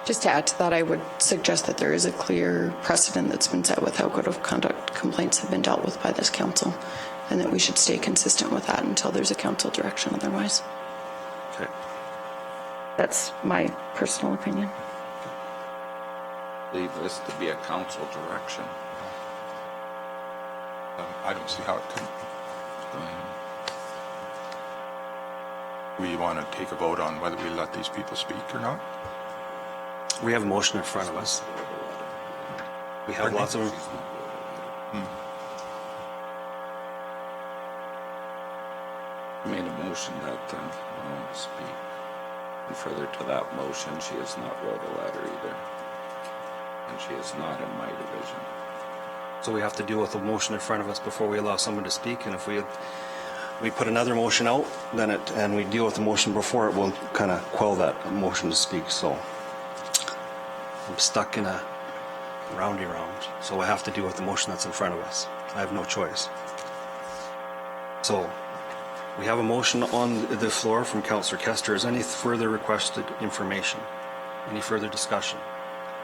Just to add to that, I would suggest that there is a clear precedent that's been set with how code of conduct complaints have been dealt with by this council, and that we should stay consistent with that until there's a council direction otherwise. Okay. That's my personal opinion. Leave this to be a council direction. I don't see how it can. We want to take a vote on whether we let these people speak or not? We have a motion in front of us. We have lots of... Made a motion that I want to speak. And further to that motion, she has not wrote a letter either. And she is not in my division. So we have to deal with the motion in front of us before we allow someone to speak, and if we put another motion out, and we deal with the motion before it, will kind of quell that motion to speak, so I'm stuck in a roundy round, so I have to deal with the motion that's in front of us. I have no choice. So, we have a motion on the floor from Councillor Kester. Is any further requested information? Any further discussion?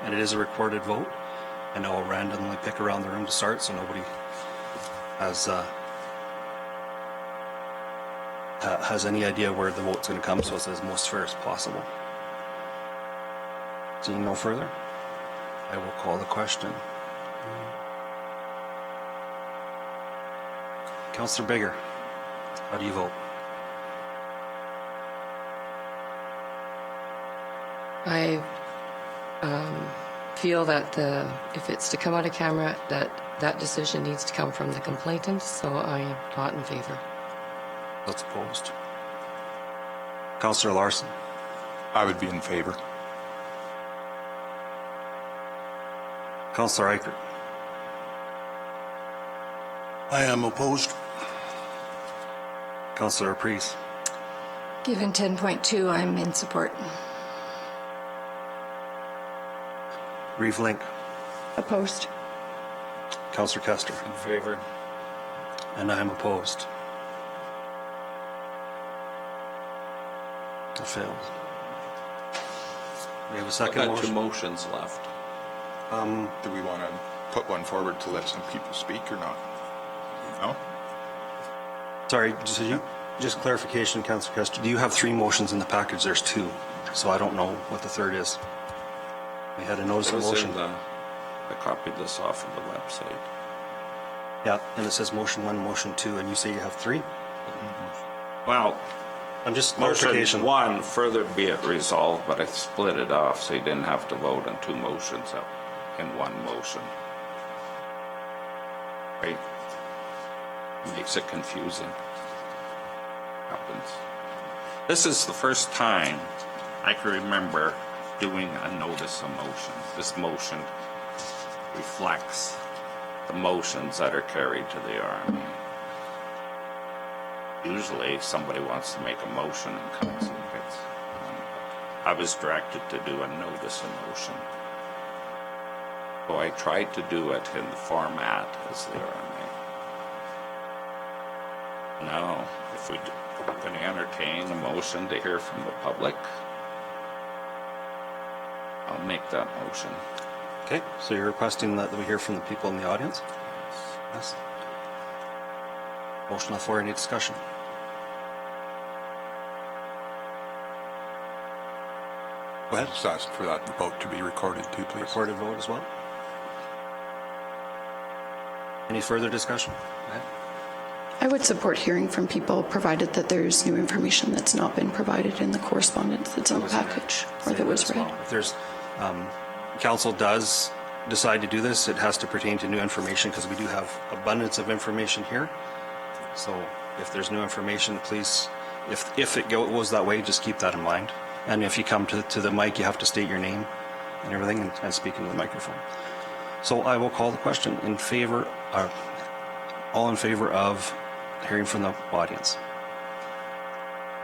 And it is a recorded vote. And I will randomly pick around the room to start, so nobody has any idea where the vote's going to come, so it's as most fair as possible. Seeing no further, I will call the question. Councillor Bigger, how do you vote? I feel that if it's to come out of camera, that decision needs to come from the complainant, so I'm not in favor. That's opposed. Councillor Larson, I would be in favor. Councillor Eichert, I am opposed. Councillor Priest, Given 10.2, I'm in support. Reeve Link, Opposed. Councillor Kester, In favor? and I am opposed. It failed. We have a second Got two motion. motions left. Do we want to put one forward to let some people speak or not? No? Sorry, just clarification, Councillor Kester. Do you have three motions in the package? There's two, so I don't know what the third is. We had a notice It of was in motion. I copied this off of the website. Yeah, and it says motion one, motion two, and you say you have three? Well, I'm just motion clarification. one, further be it resolved, but I split it off so you didn't have to vote on two motions in one motion. Right? Makes it confusing. Happens. This is the first time I can remember doing a notice of motion. This motion reflects the motions that are carried to the RMA. Usually somebody wants to make a motion and council gets. I was directed to do a notice of motion. So I tried to do it in the format as the RMA. Now, if we're going to entertain a motion to hear from the public, I'll make that motion. Okay, so you're requesting that we hear from the people in the audience? Yes. Motion on the floor, any discussion? Go ahead. Just ask for that vote to be recorded too, please. Recorded vote as well. Any further discussion? Go ahead. I would support hearing from people, provided that there's new information that's not been provided in the correspondence that's in the package or that was read. If there's, council does decide to do this, it has to pertain to new information because we do have abundance of information here. So if there's new information, please, if it goes that way, just keep that in mind. And if you come to the mic, you have to state your name and everything and speak into the microphone. So I will call the question in favor, all in favor of hearing from the audience.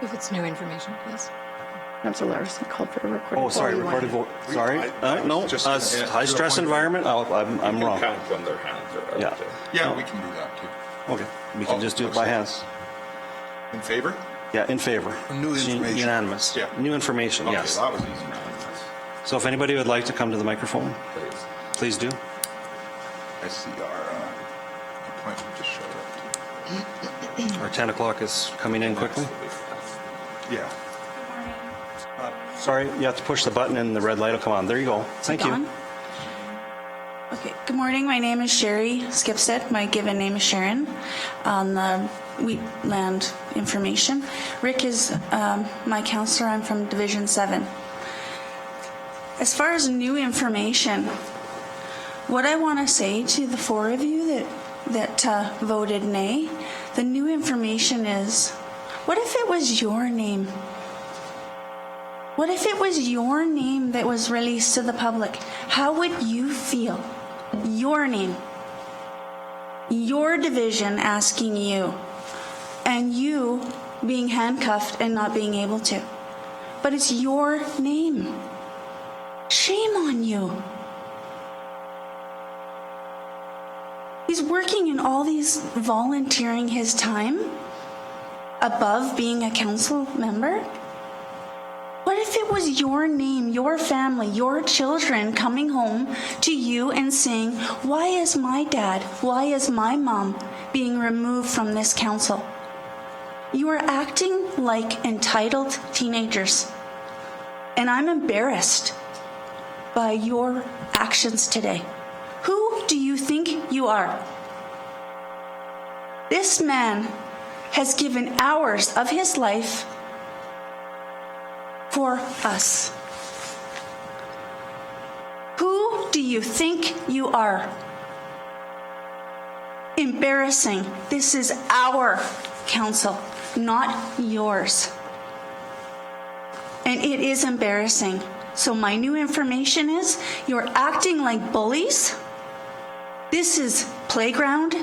If it's new information, yes. Councillor Larson called for a recorded vote. Oh, sorry, recorded vote. Sorry. No, high stress environment. I'm wrong. Count when their hands are up. Yeah. Yeah, we can do that too. Okay, we can just do it by hands. In favor? Yeah, in favor. New information. Unanimous. Yeah. New information, Okay, yes. that was easy. So if anybody would like to come to the microphone, please do. I see our appointment just showed up. Our 10 o'clock is coming in quickly. Yeah. Sorry, you have to push the button and the red light will come on. There you go. Thank you. On? Okay, good morning. My name is Sherry Skipstead. My given name is Sharon on the Wheatland information. Rick is my counselor. I'm from Division 7. As far as new information, what I want to say to the four of you that voted nay, the new information is, what if it was your name? What if it was your name that was released to the public? How would you feel? Your name. Your division asking you. And you being handcuffed and not being able to. But it's your name. Shame on you. He's working in all these, volunteering his time above being a council member. What if it was your name, your family, your children coming home to you and saying, why is my dad, why is my mom being removed from this council? You are acting like entitled teenagers. And I'm embarrassed by your actions today. Who do you think you are? This man has given hours of his life for us. Who do you think you are? Embarrassing. This is our council, not yours. And it is embarrassing. So my new information is, you're acting like bullies. This is playground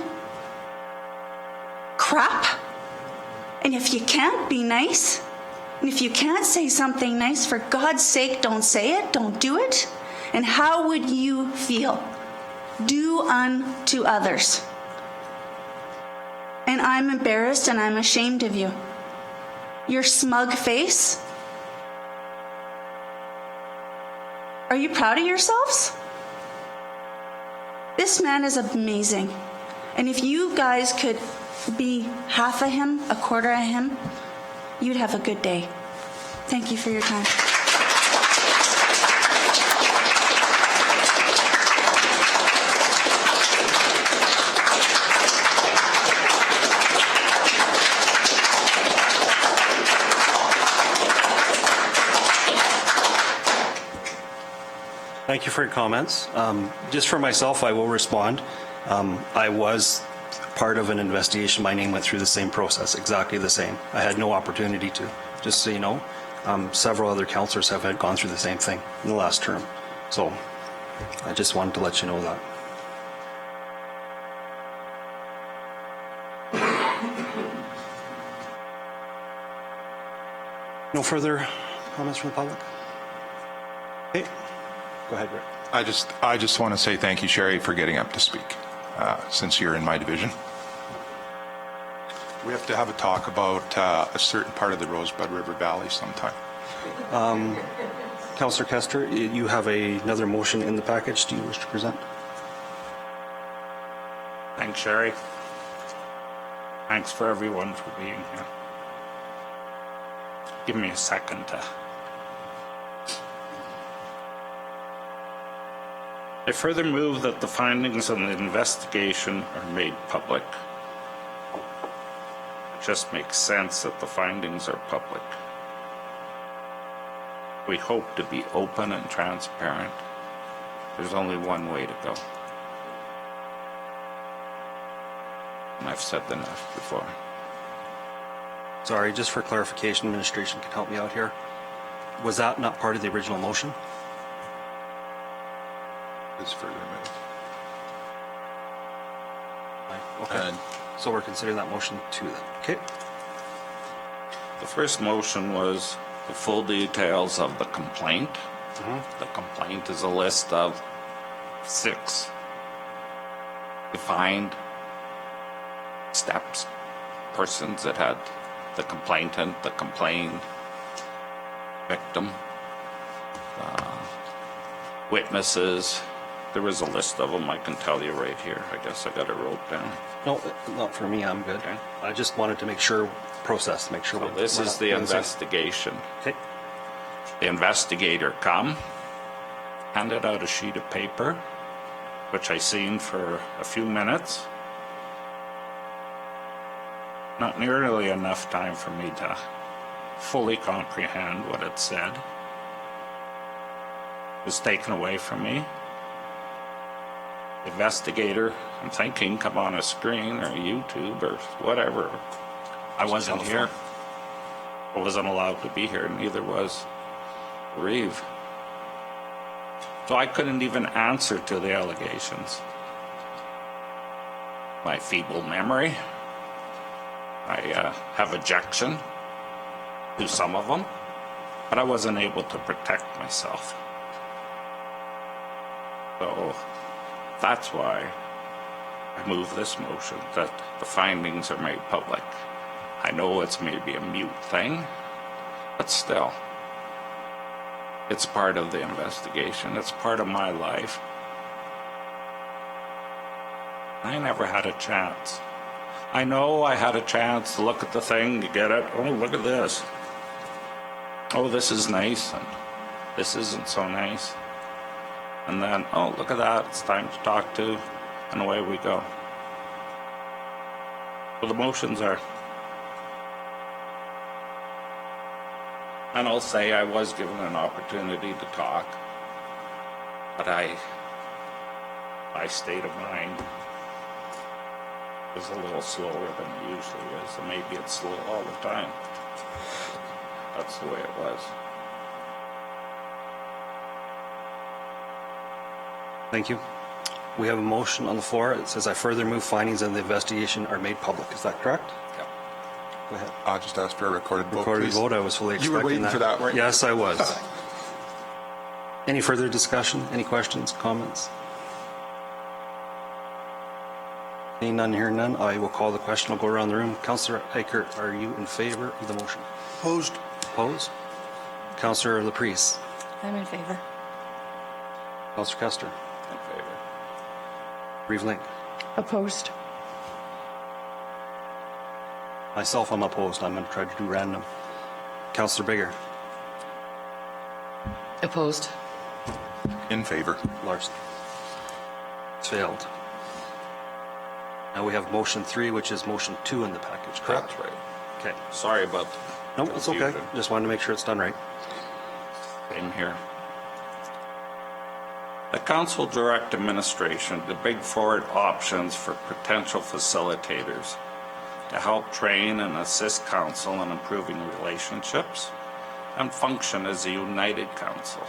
crap. And if you can't be nice, and if you can't say something nice, for God's sake, don't say it, don't do it. And how would you feel? Do unto others. And I'm embarrassed and I'm ashamed of you. Your smug face. Are you proud of yourselves? This man is amazing. And if you guys could be half of him, a quarter of him, you'd have a good day. Thank you for your time. Thank you for your comments. Just for myself, I will respond. I was part of an investigation. My name went through the same process, exactly the same. I had no opportunity to, just so you know. Several other councillors have had gone through the same thing in the last term. So I just wanted to let you know that. No further comments from the public? Okay, go ahead, Rick. I just want to say thank you, Sherry, for getting up to speak, since you're in my division. We have to have a talk about a certain part of the Rosebud River Valley sometime. Councillor Kester, you have another motion in the package. Do you wish to present? Thanks, Sherry. Thanks for everyone for being here. Give me a second to... I further move that the findings of the investigation are made public. It just makes sense that the findings are public. We hope to be open and transparent. There's only one way to go. And I've said enough before. Sorry, just for clarification, administration can help me out here. Was that not part of the original motion? It's further moved. Okay. So we're considering that motion too then. Okay. The first motion was the full details of the complaint. The complaint is a list of 6 defined steps, persons that had the complainant, the complained, victim, witnesses. There was a list of them, I can tell you right here. I guess I got it wrote down. No, not for me, I'm good. Okay. I just wanted to make sure, make sure. So this is the investigation. Okay. The investigator come, handed out a sheet of paper, which I seen for a few minutes. Not nearly enough time for me to fully comprehend what it said. It was taken away from me. The investigator, I'm thinking, come on a screen or YouTube or whatever. I wasn't here. I wasn't allowed to be here, neither was Reeve. So I couldn't even answer to the allegations. My feeble memory. I have ejection to some of them, but I wasn't able to protect myself. So that's why I move this motion, that the findings are made public. I know it's maybe a mute thing, but still, it's part of the investigation. It's part of my life. I never had a chance. I know I had a chance to look at the thing, to get it. Oh, look at this. Oh, this is nice, and this isn't so nice. And then, oh, look at that. It's time to talk to, and away we go. So the motions are. And I'll say I was given an opportunity to talk, but my state of mind was a little slower than it usually is, and maybe it's slow all the time. That's the way it was. Thank you. We have a motion on the floor. It says, I further move findings of the investigation are made public. Is that correct? Yeah. Go ahead. I'll just ask for a recorded vote, Recorded please. vote, I was fully expecting You were waiting for that, weren't you? Yes, I was. Any further discussion? Any questions, comments? Seeing none, hearing none, I will call the question. I'll go around the room. Councillor Eichert, are you in favor of the motion? Opposed? Opposed? Councillor Laprise? I'm in favor. Councillor Kester? In favor. Reeve Link? Opposed. Myself, I'm opposed. I'm going to try to do random. Councillor Bigger? Opposed. In favor. Larson? It's failed. Now we have motion 3, which is motion 2 in the package, correct? That's right. Okay. Sorry about No, it's okay. confusion. Just wanted to make sure it's done right. Same here. The council direct administration to bring forward options for potential facilitators to help train and assist council in improving relationships and function as a united council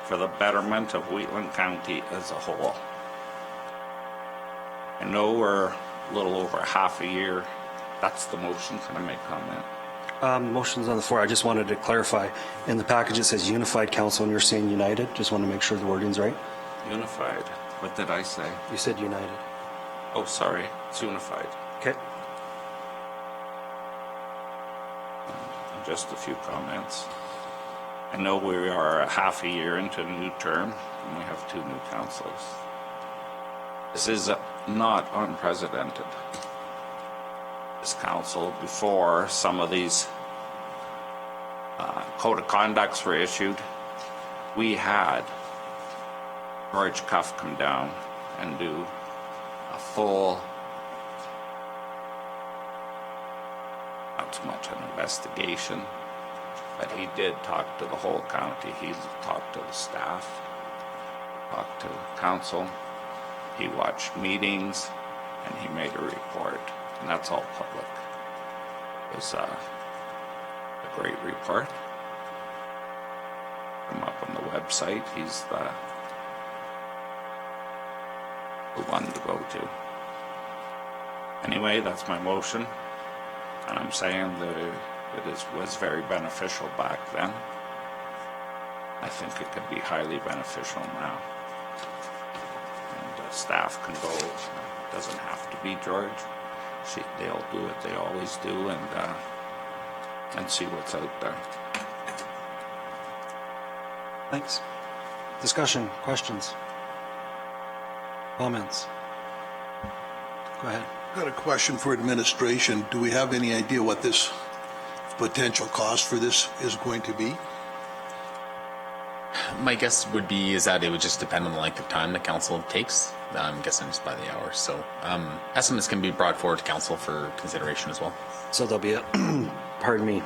for the betterment of Wheatland County as a whole. I know we're a little over half a year. That's the motion. Can I make comment? Motion's on the floor. I just wanted to clarify. In the package, it says unified council, and you're saying united. Just want to make sure the wording's right. Unified. What did I say? You said united. Oh, sorry. It's unified. Okay. Just a few comments. I know we are a half a year into a new term, and we have 2 new councillors. This is not unprecedented. This council, before some of these code of conducts were issued, we had George Cuff come down and do a full, not so much an investigation, but he did talk to the whole county. He talked to the staff, talked to council. He watched meetings, and he made a report, and that's all public. It was a great report. Come up on the website. He's the one to go to. Anyway, that's my motion, and I'm saying that it was very beneficial back then. I think it could be highly beneficial now. Staff can go. It doesn't have to be George. They'll do what they always do and see what's out there. Thanks. Discussion, questions, comments? Go ahead. I've got a question for administration. Do we have any idea what this potential cost for this is going to be? My guess would be is that it would just depend on the length of time the council takes. I'm guessing just by the hour. So estimates can be brought forward to council for consideration as well. So there'll be a, pardon me,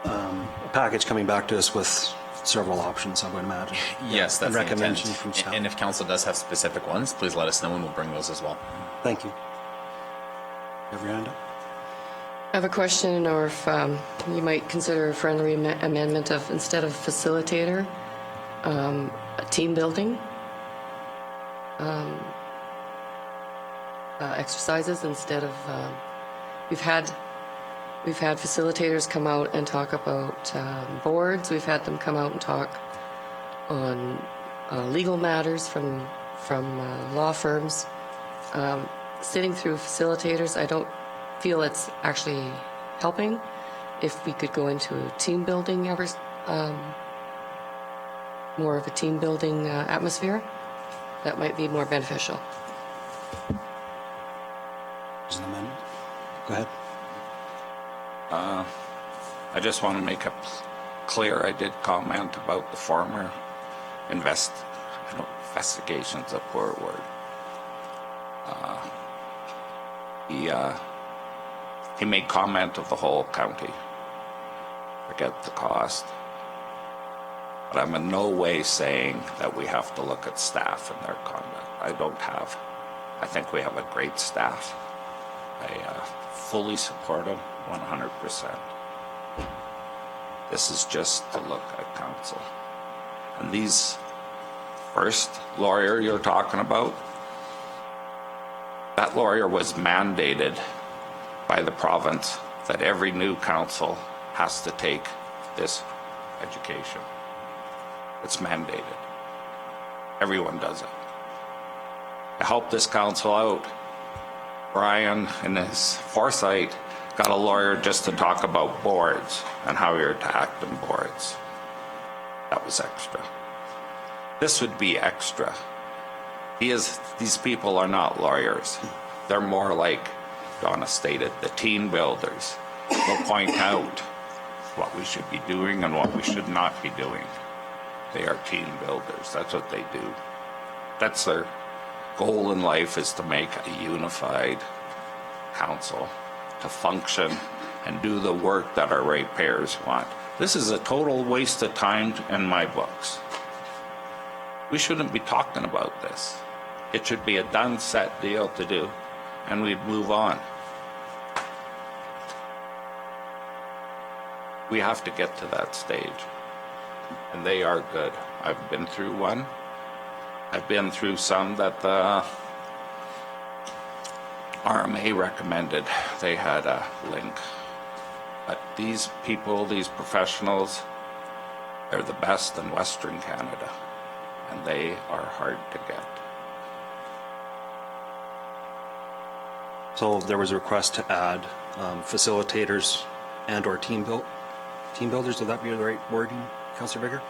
a package coming back to us with several options, I would imagine. Yes, that's And the recommendations intent. from staff. And if council does have specific ones, please let us know and we'll bring those as well. Thank you. Have your hand up? I have a question, or if you might consider a friendly amendment of, instead of facilitator, a team building exercises instead of, we've had facilitators come out and talk about boards. We've had them come out and talk on legal matters from law firms. Sitting through facilitators, I don't feel it's actually helping. If we could go into a team building, more of a team building atmosphere, that might be more beneficial. Is an amendment? Go ahead. I just want to make it clear, I did comment about the former investigation's a poor word. He made comment of the whole county. Forget the cost. But I'm in no way saying that we have to look at staff and their conduct. I think we have a great staff. I fully support them 100%. This is just to look at council. And these first lawyer you're talking about, that lawyer was mandated by the province that every new council has to take this education. It's mandated. Everyone does it. To help this council out, Brian, in his foresight, got a lawyer just to talk about boards and how you're to act in boards. That was extra. This would be extra. These people are not lawyers. They're more like Donna stated, the team builders. They'll point out what we should be doing and what we should not be doing. They are team builders. That's what they do. That's their goal in life, is to make a unified council to function and do the work that our ratepayers want. This is a total waste of time in my books. We shouldn't be talking about this. It should be a done, set deal to do, and we'd move on. We have to get to that stage, and they are good. I've been through one. I've been through some that the RMA recommended. They had a link. But these people, these professionals, they're the best in Western Canada, and they are hard to get. So there was a request to add facilitators and or team builders. Would that be the right wording, Councillor Bigger?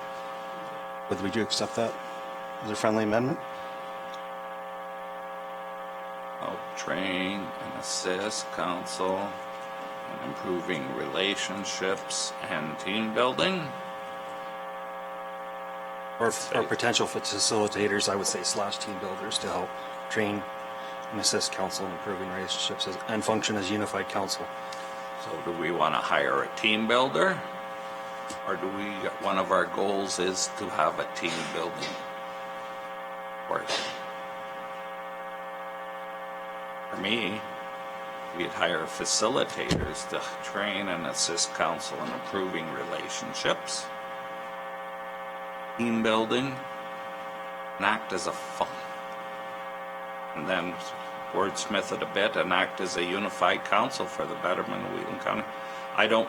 Would you accept that as a friendly amendment? I'll train and assist council in improving relationships and team building. Or potential facilitators, I would say, / team builders to help train and assist council in improving relationships and function as unified council. So do we want to hire a team builder? Or do we, one of our goals is to have a team building course? For me, we'd hire facilitators to train and assist council in improving relationships, team building, and act as a and then wordsmith it a bit and act as a unified council for the betterment of Whelan County. I don't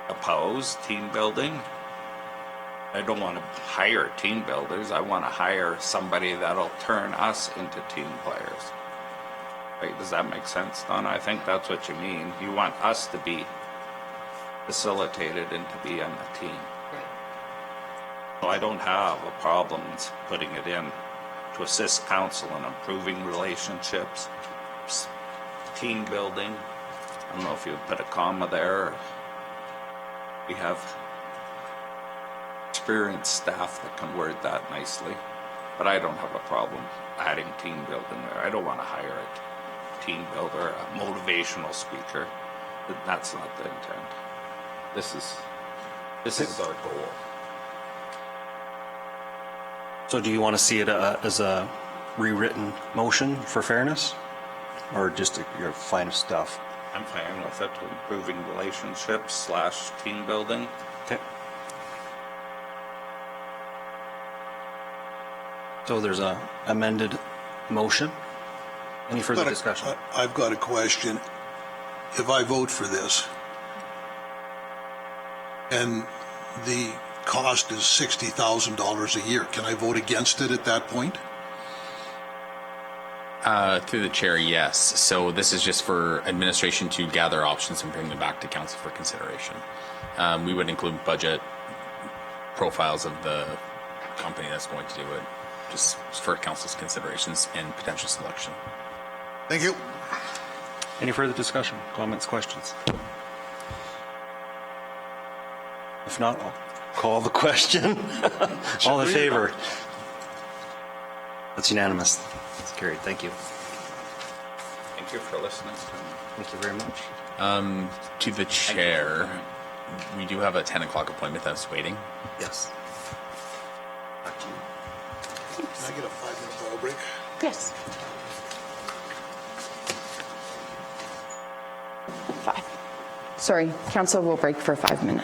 oppose team building. I don't want to hire team builders. I want to hire somebody that'll turn us into team players. Right? Does that make sense, Donna? I think that's what you mean. You want us to be facilitated into being a team. Right. So I don't have a problem putting it in to assist council in improving relationships, team building. I don't know if you would put a comma there. We have experienced staff that can word that nicely, but I don't have a problem adding team building there. I don't want to hire a team builder, a motivational speaker. That's not the intent. This is our goal. So do you want to see it as a rewritten motion for fairness? Or just your fine stuff? I'm fine with it, improving relationships / team building. Okay. So there's a amended motion. Any further discussion? I've got a question. If I vote for this, and the cost is $60,000 a year, can I vote against it at that point? Through the chair, yes. So this is just for administration to gather options and bring them back to council for consideration. We would include budget profiles of the company that's going to do it, just for council's considerations and potential selection. Thank you. Any further discussion, comments, questions? If not, I'll call the question. All in favor? That's unanimous. That's carried. Thank you. Thank you for listening to me. Thank you very much. To the chair, we do have a 10 o'clock appointment that's waiting. Yes. Back to you. Can I get a 5-minute ball break? Yes. 5. Sorry, council will break for 5 minutes.